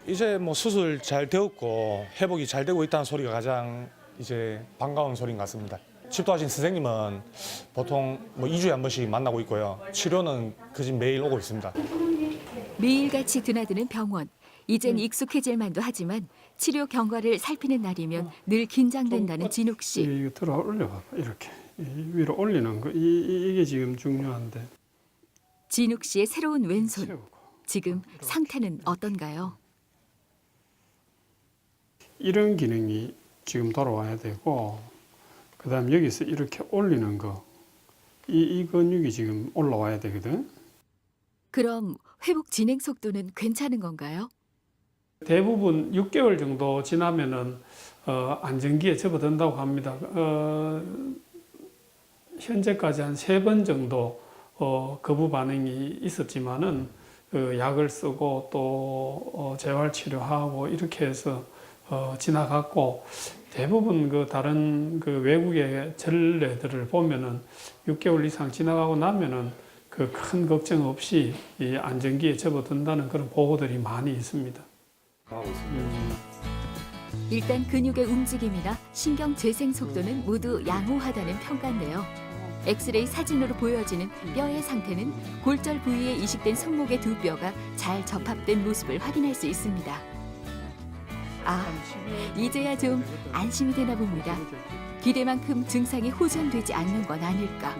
이제 뭐 수술 잘 되었고 회복이 잘 되고 있다는 소리가 가장 이제 반가운 소리인 것 같습니다. 집도하신 선생님은 보통 뭐 2주에 한 번씩 만나고 있고요. 치료는 그 집 매일 오고 있습니다. 매일같이 드나드는 병원. 이젠 익숙해질 만도 하지만 치료 경과를 살피는 날이면 늘 긴장된다는 진욱 씨. 이거 들어 올려봐. 이렇게 위로 올리는 거. 이게 지금 중요한데. 진욱 씨의 새로운 왼손. 세우고. 지금 상태는 어떤가요? 이런 기능이 지금 돌아와야 되고, 그다음 여기서 이렇게 올리는 거, 이 근육이 지금 올라와야 되거든. 그럼 회복 진행 속도는 괜찮은 건가요? 대부분 6개월 정도 지나면은 안정기에 접어든다고 합니다. 현재까지 한 3번 정도 거부 반응이 있었지만은 약을 쓰고 또 재활 치료하고 이렇게 해서 지나갔고, 대부분 그 다른 그 외국의 전례들을 보면은 6개월 이상 지나가고 나면은 그 큰 걱정 없이 이 안정기에 접어든다는 그런 보고들이 많이 있습니다. 일단 근육의 움직임이나 신경 재생 속도는 모두 양호하다는 평가인데요. 엑스레이 사진으로 보여지는 뼈의 상태는 골절 부위에 이식된 손목의 두 뼈가 잘 접합된 모습을 확인할 수 있습니다. 이제야 좀 안심이 되나 봅니다. 기대만큼 증상이 호전되지 않는 건 아닐까.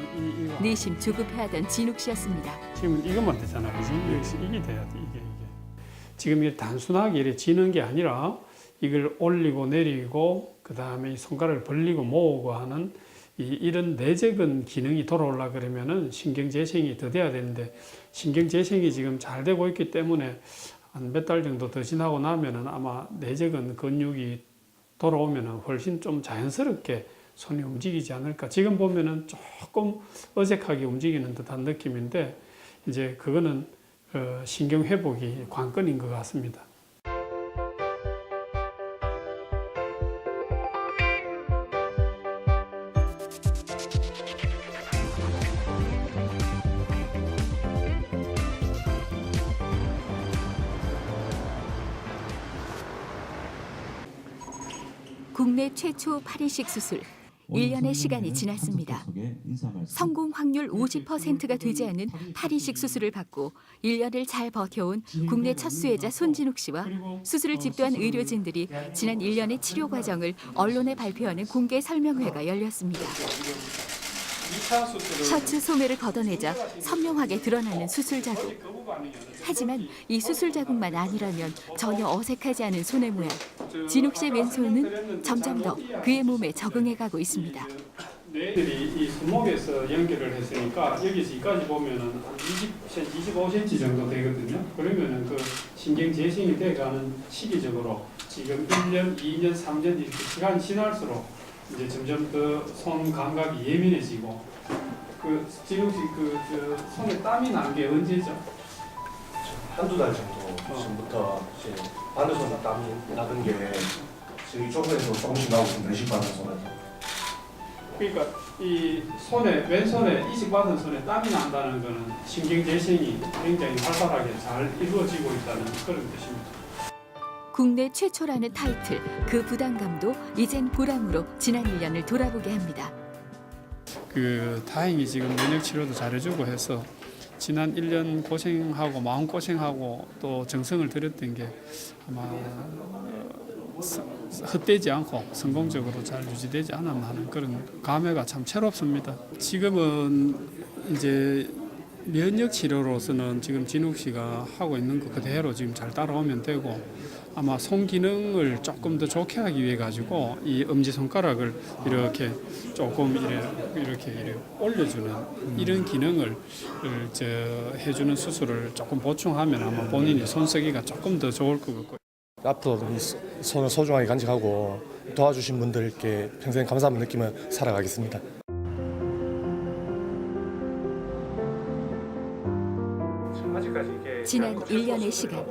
내심 조급해하던 진욱 씨였습니다. 지금 이것만 되잖아요. 여기서 이게 돼야 돼. 이게. 지금 이게 단순하게 이렇게 지는 게 아니라 이걸 올리고 내리고 그다음에 손가락을 벌리고 모으고 하는 이런 내재근 기능이 돌아오려 그러면은 신경 재생이 더 돼야 되는데, 신경 재생이 지금 잘 되고 있기 때문에 한 몇 달 정도 더 지나고 나면은 아마 내재근 근육이 돌아오면은 훨씬 좀 자연스럽게 손이 움직이지 않을까. 지금 보면은 조금 어색하게 움직이는 듯한 느낌인데, 이제 그거는 신경 회복이 관건인 것 같습니다. 국내 최초 팔 이식 수술. 1년의 시간이 지났습니다. 성공 확률 50%가 되지 않는 팔 이식 수술을 받고 1년을 잘 버텨온 국내 첫 수혜자 손진욱 씨와 수술을 집도한 의료진들이 지난 1년의 치료 과정을 언론에 발표하는 공개 설명회가 열렸습니다. 셔츠 소매를 걷어내자 선명하게 드러나는 수술 자국. 하지만 이 수술 자국만 아니라면 전혀 어색하지 않은 손의 모양. 진욱 씨의 왼손은 점점 더 그의 몸에 적응해가고 있습니다. 뇌들이 이 손목에서 연결을 했으니까 여기서 여기까지 보면은 한 25cm 정도 되거든요. 그러면은 그 신경 재생이 돼가는 시기적으로 지금 1년, 2년, 3년 이렇게 시간이 지날수록 이제 점점 더 손 감각이 예민해지고 그 진욱 씨 그 손에 땀이 난 게 언제죠? 한두 달 정도 전부터 이제 반대손 땀이 나던 게 지금 이쪽에서 조금씩 나오고 있습니다. 이식받은 손에서. 그러니까 이 손에 왼손에 이식받은 손에 땀이 난다는 것은 신경재생이 굉장히 활발하게 잘 이루어지고 있다는 그런 뜻입니다. 국내 최초라는 타이틀, 그 부담감도 이젠 보람으로 지난 1년을 돌아보게 합니다. 다행히 지금 면역 치료도 잘해주고 해서 지난 1년 고생하고 마음 고생하고 또 정성을 들였던 게 아마 헛되지 않고 성공적으로 잘 유지되지 않았나 하는 그런 감회가 참 새롭습니다. 지금은 이제 면역 치료로서는 지금 진욱 씨가 하고 있는 거 그대로 지금 잘 따라오면 되고 아마 손 기능을 조금 더 좋게 하기 위해 가지고 이 엄지 손가락을 이렇게 조금 이렇게 올려주는 이런 기능을 해주는 수술을 조금 보충하면 아마 본인이 손 쓰기가 조금 더 좋을 것 같고요. 앞으로도 이 손을 소중하게 간직하고 도와주신 분들께 평생 감사함을 느끼며 살아가겠습니다. 지난 1년의 시간,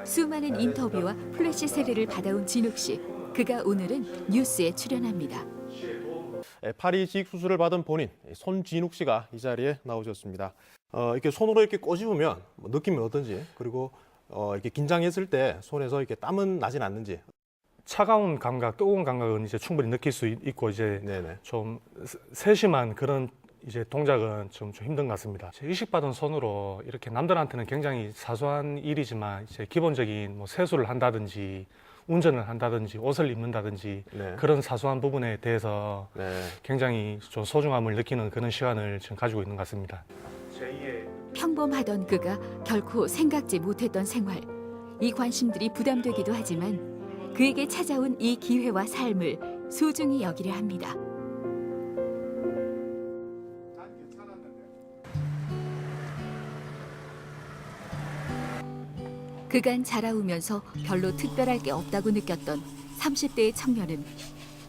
수많은 인터뷰와 플래시 세례를 받아온 진욱 씨. 그가 오늘은 뉴스에 출연합니다. 팔 이식 수술을 받은 본인 손진욱 씨가 이 자리에 나오셨습니다. 이렇게 손으로 이렇게 꼬집으면 느낌이 어떤지, 그리고 이렇게 긴장했을 때 손에서 이렇게 땀은 나진 않는지. 차가운 감각, 뜨거운 감각은 이제 충분히 느낄 수 있고 이제 네네. 좀 세심한 그런 이제 동작은 좀 힘든 것 같습니다. 이식받은 손으로 이렇게 남들한테는 굉장히 사소한 일이지만 이제 기본적인 뭐 세수를 한다든지 운전을 한다든지 옷을 입는다든지 네. 그런 사소한 부분에 대해서 네. 굉장히 좀 소중함을 느끼는 그런 시간을 지금 가지고 있는 것 같습니다. 평범하던 그가 결코 생각지 못했던 생활. 이 관심들이 부담되기도 하지만 그에게 찾아온 이 기회와 삶을 소중히 여기려 합니다. 그간 자라오면서 별로 특별할 게 없다고 느꼈던 30대의 청년은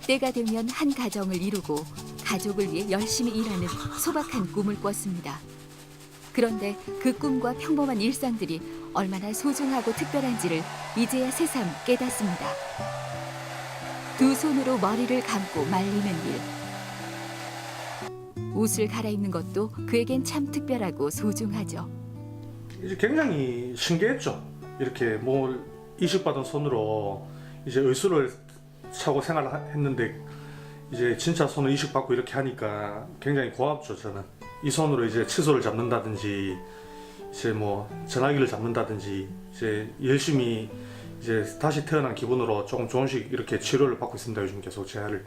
때가 되면 한 가정을 이루고 가족을 위해 열심히 일하는 소박한 꿈을 꿨습니다. 그런데 그 꿈과 평범한 일상들이 얼마나 소중하고 특별한지를 이제야 새삼 깨닫습니다. 두 손으로 머리를 감고 말리는 일. 옷을 갈아입는 것도 그에겐 참 특별하고 소중하죠. 이제 굉장히 신기했죠. 이렇게 뭐 이식받은 손으로 이제 의수를 차고 생활을 했는데 이제 진짜 손을 이식받고 이렇게 하니까 굉장히 고맙죠. 저는 이 손으로 이제 칫솔을 잡는다든지 이제 뭐 전화기를 잡는다든지 이제 열심히 이제 다시 태어난 기분으로 조금씩 이렇게 치료를 받고 있습니다. 요즘 계속 재활을.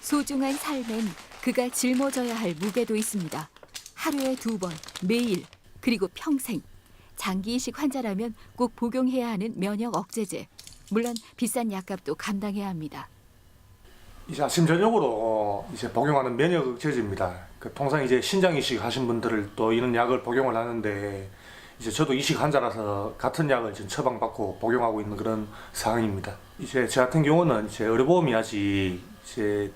소중한 삶엔 그가 짊어져야 할 무게도 있습니다. 하루에 2번, 매일, 그리고 평생. 장기 이식 환자라면 꼭 복용해야 하는 면역 억제제. 물론 비싼 약값도 감당해야 합니다. 이제 아침 저녁으로 이제 복용하는 면역 억제제입니다. 통상 이제 신장 이식 하신 분들을 또 이런 약을 복용을 하는데 이제 저도 이식 환자라서 같은 약을 지금 처방받고 복용하고 있는 그런 상황입니다. 이제 저 같은 경우는 이제 의료보험이 아직 이제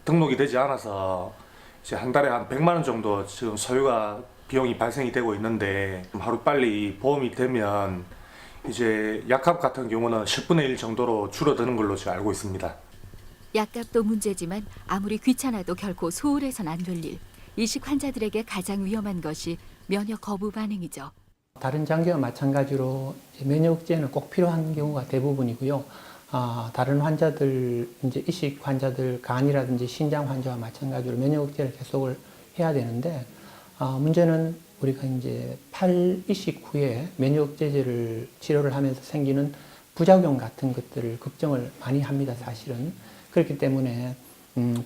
등록이 되지 않아서 이제 한 달에 한 100만 원 정도 지금 소요가 비용이 발생이 되고 있는데 하루빨리 보험이 되면 이제 약값 같은 경우는 10분의 1 정도로 줄어드는 걸로 제가 알고 있습니다. 약값도 문제지만 아무리 귀찮아도 결코 소홀해선 안 될 일. 이식 환자들에게 가장 위험한 것이 면역 거부 반응이죠. 다른 장기와 마찬가지로 면역 억제는 꼭 필요한 경우가 대부분이고요. 다른 환자들, 이제 이식 환자들, 간이라든지 신장 환자와 마찬가지로 면역 억제를 계속을 해야 되는데 문제는 우리가 이제 팔 이식 후에 면역 억제제를 치료를 하면서 생기는 부작용 같은 것들을 걱정을 많이 합니다. 사실은 그렇기 때문에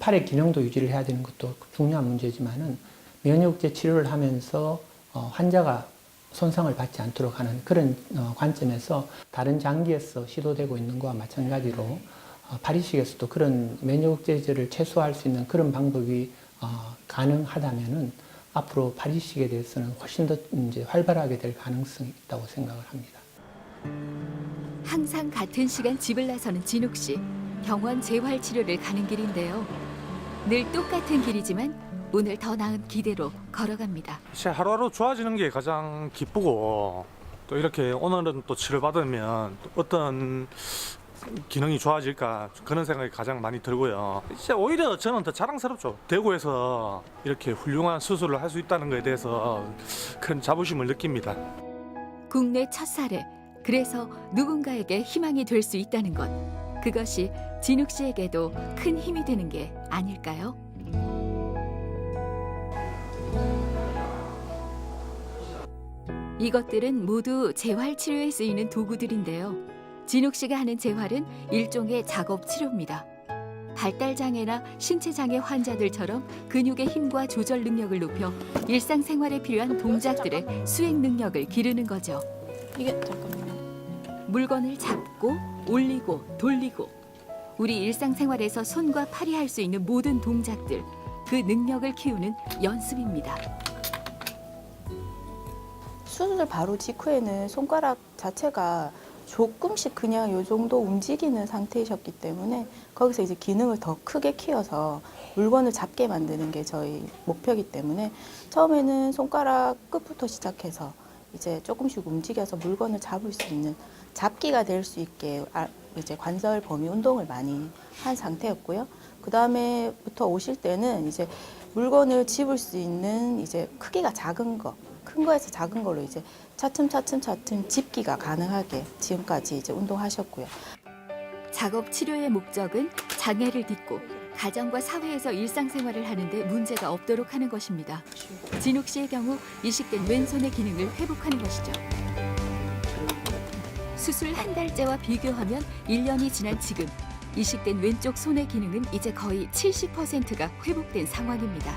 팔의 기능도 유지를 해야 되는 것도 중요한 문제지만은 면역 억제 치료를 하면서 환자가 손상을 받지 않도록 하는 그런 관점에서 다른 장기에서 시도되고 있는 것과 마찬가지로 팔 이식에서도 그런 면역 억제제를 최소화할 수 있는 그런 방법이 가능하다면은 앞으로 팔 이식에 대해서는 훨씬 더 이제 활발하게 될 가능성이 있다고 생각을 합니다. 항상 같은 시간 집을 나서는 진욱 씨. 병원 재활 치료를 가는 길인데요. 늘 똑같은 길이지만 오늘 더 나은 기대로 걸어갑니다. 하루하루 좋아지는 게 가장 기쁘고 또 이렇게 오늘은 또 치료받으면 또 어떤 기능이 좋아질까 그런 생각이 가장 많이 들고요. 진짜 오히려 저는 더 자랑스럽죠. 대구에서 이렇게 훌륭한 수술을 할 수 있다는 것에 대해서 큰 자부심을 느낍니다. 국내 첫 사례. 그래서 누군가에게 희망이 될 수 있다는 것. 그것이 진욱 씨에게도 큰 힘이 되는 게 아닐까요? 이것들은 모두 재활 치료에 쓰이는 도구들인데요. 진욱 씨가 하는 재활은 일종의 작업 치료입니다. 발달 장애나 신체 장애 환자들처럼 근육의 힘과 조절 능력을 높여 일상생활에 필요한 동작들의 수행 능력을 기르는 거죠. 이게 잠깐만요. 물건을 잡고 올리고 돌리고 우리 일상생활에서 손과 팔이 할 수 있는 모든 동작들, 그 능력을 키우는 연습입니다. 수술 바로 직후에는 손가락 자체가 조금씩 그냥 요 정도 움직이는 상태이셨기 때문에 거기서 이제 기능을 더 크게 키워서 물건을 잡게 만드는 게 저희 목표이기 때문에 처음에는 손가락 끝부터 시작해서 이제 조금씩 움직여서 물건을 잡을 수 있는 잡기가 될 수 있게 이제 관절 범위 운동을 많이 한 상태였고요. 그 다음에부터 오실 때는 이제 물건을 집을 수 있는 이제 크기가 작은 거, 큰 거에서 작은 걸로 이제 차츰 집기가 가능하게 지금까지 이제 운동하셨고요. 작업 치료의 목적은 장애를 딛고 가정과 사회에서 일상생활을 하는데 문제가 없도록 하는 것입니다. 진욱 씨의 경우 이식된 왼손의 기능을 회복하는 것이죠. 수술 한 달째와 비교하면 1년이 지난 지금 이식된 왼쪽 손의 기능은 이제 거의 70%가 회복된 상황입니다.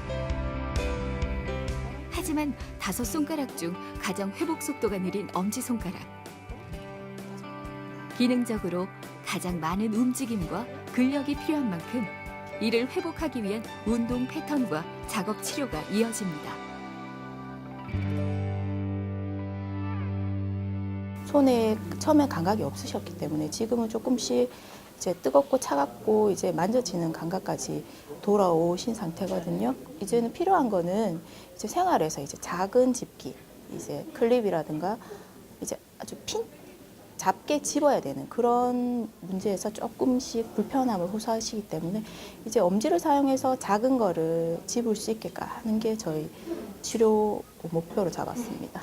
하지만 5손가락 중 가장 회복 속도가 느린 엄지손가락. 기능적으로 가장 많은 움직임과 근력이 필요한 만큼 이를 회복하기 위한 운동 패턴과 작업 치료가 이어집니다. 손에 처음에 감각이 없으셨기 때문에 지금은 조금씩 이제 뜨겁고 차갑고 이제 만져지는 감각까지 돌아오신 상태거든요. 이제는 필요한 거는 이제 생활에서 이제 작은 집기, 이제 클립이라든가 이제 아주 잡게 집어야 되는 그런 문제에서 조금씩 불편함을 호소하시기 때문에 이제 엄지를 사용해서 작은 거를 집을 수 있게 하는 게 저희 치료 목표로 잡았습니다.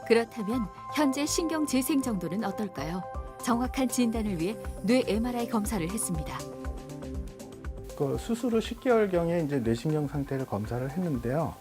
그렇다면 현재 신경 재생 정도는 어떨까요? 정확한 진단을 위해 뇌 MRI 검사를 했습니다. 그 수술 후 10개월경에 이제 뇌신경 상태를 검사를 했는데요.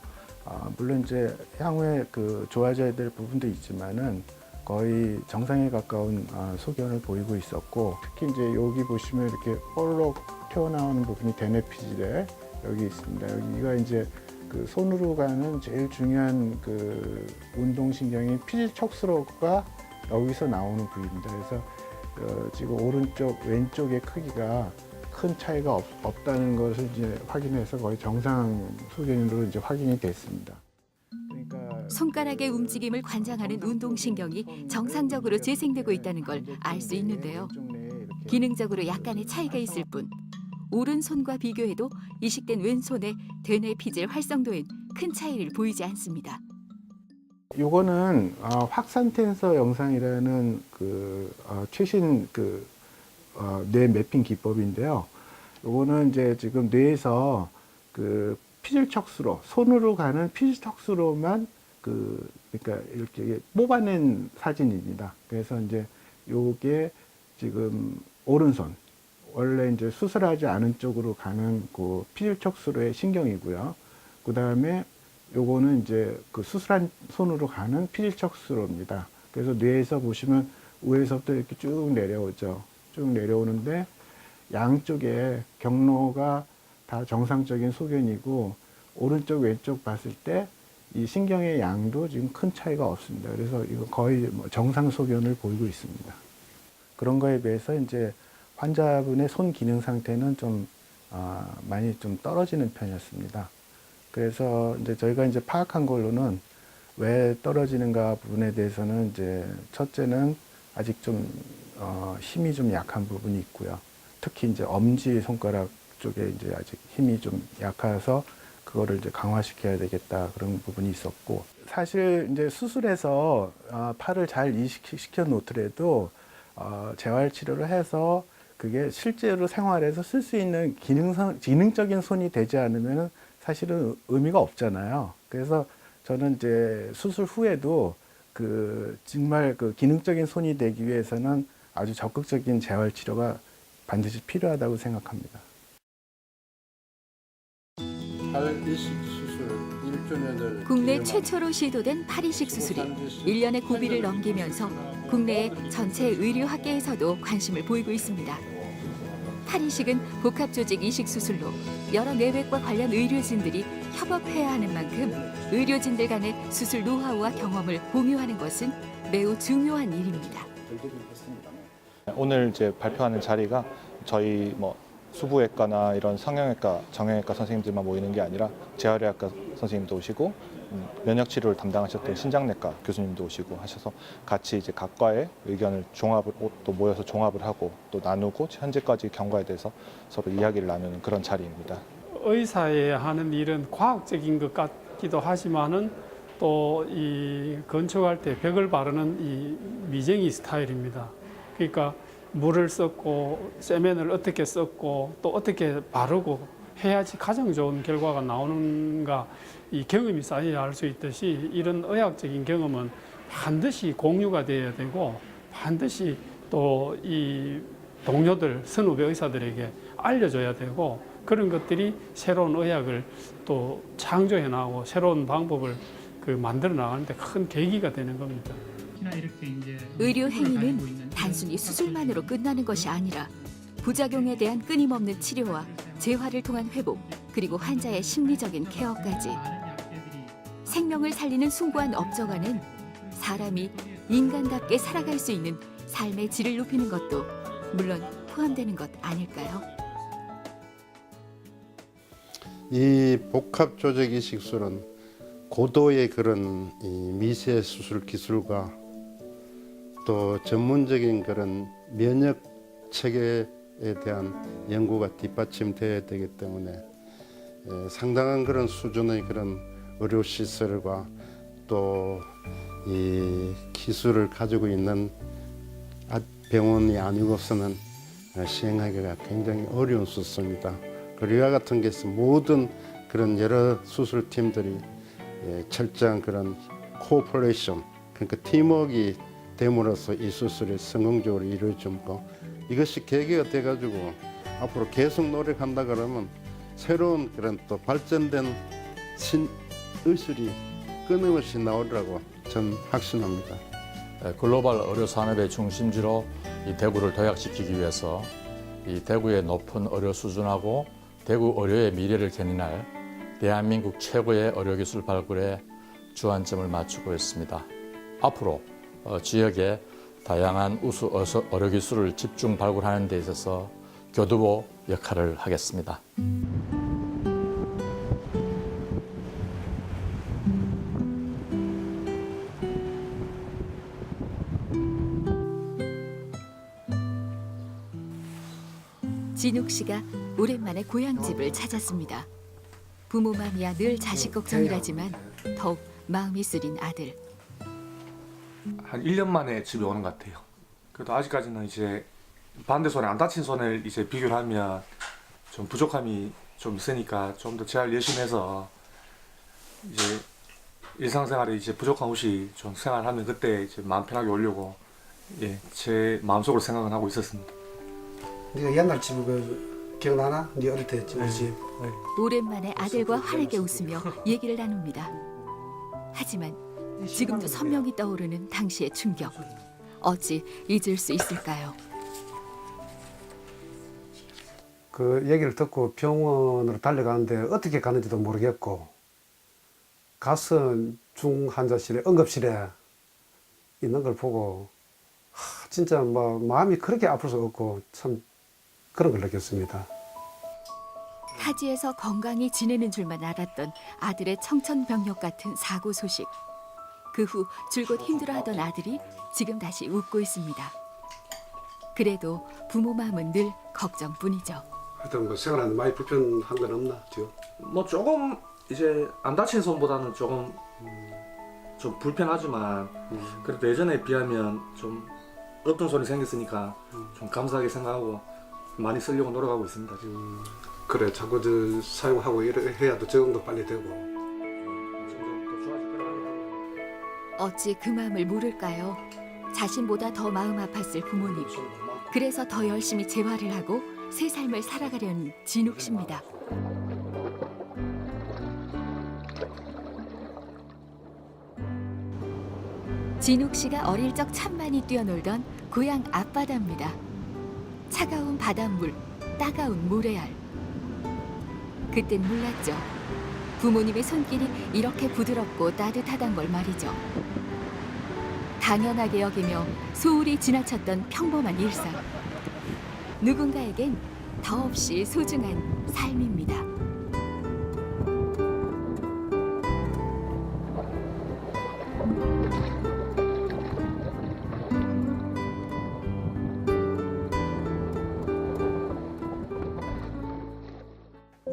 물론 이제 향후에 그 좋아져야 될 부분도 있지만은 거의 정상에 가까운 소견을 보이고 있었고, 특히 이제 여기 보시면 이렇게 볼록 튀어나오는 부분이 대뇌피질에 여기 있습니다. 여기가 이제 그 손으로 가는 제일 중요한 그 운동신경인 피질척수로가 여기서 나오는 부위입니다. 그래서 지금 오른쪽, 왼쪽의 크기가 큰 차이가 없다는 것을 이제 확인해서 거의 정상 소견으로 이제 확인이 됐습니다. 그러니까 손가락의 움직임을 관장하는 운동신경이 정상적으로 재생되고 있다는 걸 알 수 있는데요. 기능적으로 약간의 차이가 있을 뿐 오른손과 비교해도 이식된 왼손의 대뇌 피질 활성도엔 큰 차이를 보이지 않습니다. 요거는 확산 텐서 영상이라는 최신 뇌 매핑 기법인데요. 요거는 이제 지금 뇌에서 피질척수로, 손으로 가는 피질척수로만 그러니까 이렇게 뽑아낸 사진입니다. 그래서 이제 요게 지금 오른손, 원래 이제 수술하지 않은 쪽으로 가는 그 피질척수로의 신경이고요. 그 다음에 요거는 이제 그 수술한 손으로 가는 피질척수로입니다. 그래서 뇌에서 보시면 위에서부터 이렇게 쭉 내려오죠. 쭉 내려오는데 양쪽에 경로가 다 정상적인 소견이고 오른쪽 왼쪽 봤을 때 이 신경의 양도 지금 큰 차이가 없습니다. 그래서 이거 거의 정상 소견을 보이고 있습니다. 그런 거에 비해서 이제 환자분의 손 기능 상태는 좀 많이 좀 떨어지는 편이었습니다. 그래서 이제 저희가 이제 파악한 걸로는 왜 떨어지는가 부분에 대해서는 이제 첫째는 아직 좀 힘이 좀 약한 부분이 있고요. 특히 이제 엄지 손가락 쪽에 이제 아직 힘이 좀 약해서 그거를 이제 강화시켜야 되겠다 그런 부분이 있었고, 사실 이제 수술해서 팔을 잘 이식시켜 놓더라도 재활 치료를 해서 그게 실제로 생활에서 쓸 수 있는 기능적인 손이 되지 않으면 사실은 의미가 없잖아요. 그래서 저는 이제 수술 후에도 정말 기능적인 손이 되기 위해서는 아주 적극적인 재활 치료가 반드시 필요하다고 생각합니다. 팔 이식 수술 1주년을 국내 최초로 시도된 팔 이식 수술이 1년의 고비를 넘기면서 국내의 전체 의료학계에서도 관심을 보이고 있습니다. 팔 이식은 복합조직 이식 수술로 여러 내외과 관련 의료진들이 협업해야 하는 만큼 의료진들 간의 수술 노하우와 경험을 공유하는 것은 매우 중요한 일입니다. 오늘 이제 발표하는 자리가 저희 수부외과나 이런 성형외과, 정형외과 선생님들만 모이는 게 아니라 재활의학과 선생님도 오시고 면역 치료를 담당하셨던 신장내과 교수님도 오시고 하셔서 같이 이제 각과의 의견을 또 모여서 종합을 하고 또 나누고 현재까지 경과에 대해서 서로 이야기를 나누는 그런 자리입니다. 의사의 하는 일은 과학적인 것 같기도 하지만은 또 이 건축할 때 벽을 바르는 이 미쟁이 스타일입니다. 그러니까 물을 썼고 세면을 어떻게 썼고 또 어떻게 바르고 해야지 가장 좋은 결과가 나오는가, 이 경험이 쌓여야 할 수 있듯이 이런 의학적인 경험은 반드시 공유가 돼야 되고 반드시 또 이 동료들, 선후배 의사들에게 알려줘야 되고, 그런 것들이 새로운 의학을 또 창조해 나가고 새로운 방법을 만들어 나가는데 큰 계기가 되는 겁니다. 의료 행위는 단순히 수술만으로 끝나는 것이 아니라 부작용에 대한 끊임없는 치료와 재활을 통한 회복, 그리고 환자의 심리적인 케어까지 생명을 살리는 숭고한 업적 안엔 사람이 인간답게 살아갈 수 있는 삶의 질을 높이는 것도 물론 포함되는 것 아닐까요? 이 복합조직 이식술은 고도의 그런 이 미세 수술 기술과 또 전문적인 그런 면역 체계에 대한 연구가 뒷받침되어야 되기 때문에 상당한 그런 수준의 그런 의료 시설과 또 이 기술을 가지고 있는 병원이 아니고서는 시행하기가 굉장히 어려운 수술입니다. 그리고 이와 같은 것은 모든 그런 여러 수술팀들이 철저한 그런 코오퍼레이션, 그러니까 팀워크가 됨으로써 이 수술이 성공적으로 이루어지고, 이것이 계기가 돼가지고 앞으로 계속 노력한다 그러면 새로운 그런 또 발전된 신의술이 끊임없이 나오리라고 저는 확신합니다. 글로벌 의료 산업의 중심지로 이 대구를 도약시키기 위해서 이 대구의 높은 의료 수준하고 대구 의료의 미래를 견인할 대한민국 최고의 의료기술 발굴에 주안점을 맞추고 있습니다. 앞으로 지역의 다양한 우수 의료기술을 집중 발굴하는 데 있어서 교두보 역할을 하겠습니다. 진욱 씨가 오랜만에 고향집을 찾았습니다. 부모 맘이야 늘 자식 걱정이라지만 더욱 마음이 쓰린 아들. 한 1년 만에 집에 오는 것 같아요. 그래도 아직까지는 이제 반대 손에 안 다친 손을 이제 비교를 하면 좀 부족함이 좀 있으니까 좀 더 재활 열심히 해서 이제 일상생활에 이제 부족함 없이 좀 생활하면 그때 이제 마음 편하게 오려고 제 마음속으로 생각은 하고 있었습니다. 네가 옛날 집 기억나나? 네 어릴 때 집. 오랜만에 아들과 환하게 웃으며 얘기를 나눕니다. 하지만 지금도 선명히 떠오르는 당시의 충격. 어찌 잊을 수 있을까요? 그 얘기를 듣고 병원으로 달려가는데 어떻게 가는지도 모르겠고, 가서 중환자실에 응급실에 있는 걸 보고 진짜 마음이 그렇게 아플 수 없고 참 그런 걸 느꼈습니다. 타지에서 건강히 지내는 줄만 알았던 아들의 청천벽력 같은 사고 소식. 그 후 줄곧 힘들어하던 아들이 지금 다시 웃고 있습니다. 그래도 부모 마음은 늘 걱정뿐이죠. 하여튼 뭐 생활하는데 많이 불편한 건 없나 지금? 뭐 조금 이제 안 다친 손보다는 조금 좀 불편하지만 그래도 예전에 비하면 좀 없던 손이 생겼으니까 좀 감사하게 생각하고 많이 쓰려고 노력하고 있습니다 지금. 그래 자꾸 사용하고 해야 또 적응도 빨리 되고. 어찌 그 마음을 모를까요? 자신보다 더 마음 아팠을 부모님. 그래서 더 열심히 재활을 하고 새 삶을 살아가려는 진욱 씨입니다. 진욱 씨가 어릴 적 참 많이 뛰어놀던 고향 앞바다입니다. 차가운 바닷물, 따가운 모래알. 그땐 몰랐죠. 부모님의 손길이 이렇게 부드럽고 따뜻하단 걸 말이죠. 당연하게 여기며 소홀히 지나쳤던 평범한 일상. 누군가에겐 더없이 소중한 삶입니다.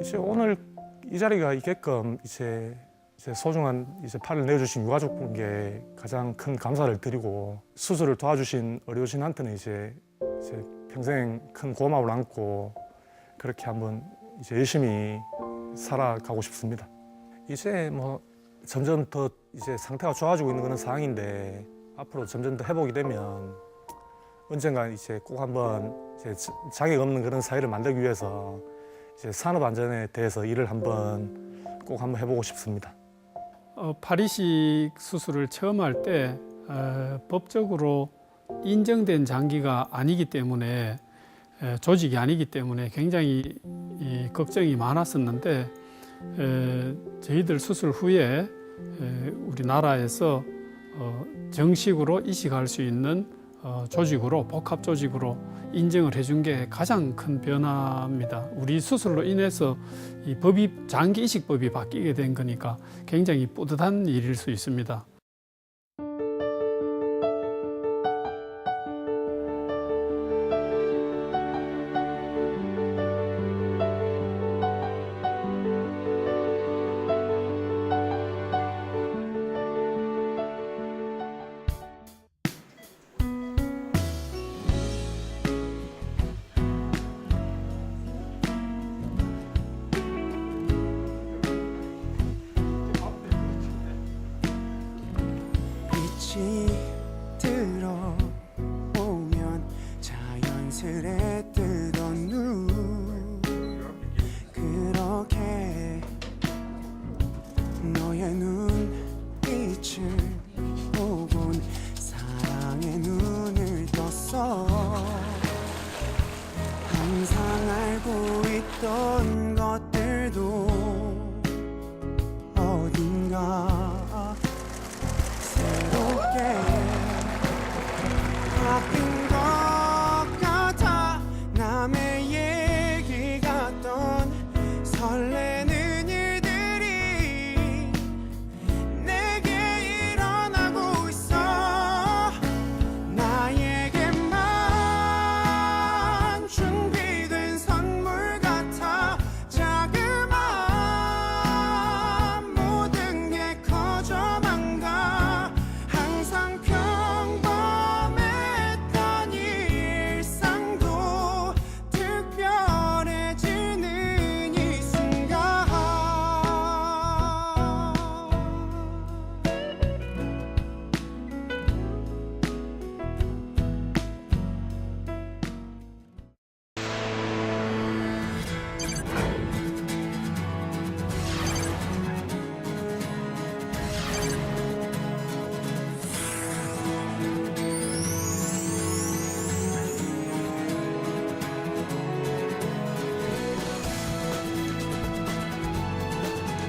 이제 오늘 이 자리가 있게끔 이제 소중한 팔을 내어주신 유가족분께 가장 큰 감사를 드리고 수술을 도와주신 의료진한테는 이제 평생 큰 고마움을 안고 그렇게 한번 이제 열심히 살아가고 싶습니다. 이제 뭐 점점 더 이제 상태가 좋아지고 있는 그런 상황인데 앞으로 점점 더 회복이 되면 언젠가 이제 꼭 한번 이제 자격 없는 그런 사회를 만들기 위해서 이제 산업 안전에 대해서 일을 꼭 한번 해보고 싶습니다. 파리식 수술을 처음 할 때 법적으로 인정된 장기가 아니기 때문에 조직이 아니기 때문에 굉장히 걱정이 많았었는데 저희들 수술 후에 우리나라에서 정식으로 이식할 수 있는 조직으로 복합 조직으로 인정을 해준 게 가장 큰 변화입니다. 우리 수술로 인해서 이 법이 장기 이식법이 바뀌게 된 거니까 굉장히 뿌듯한 일일 수 있습니다.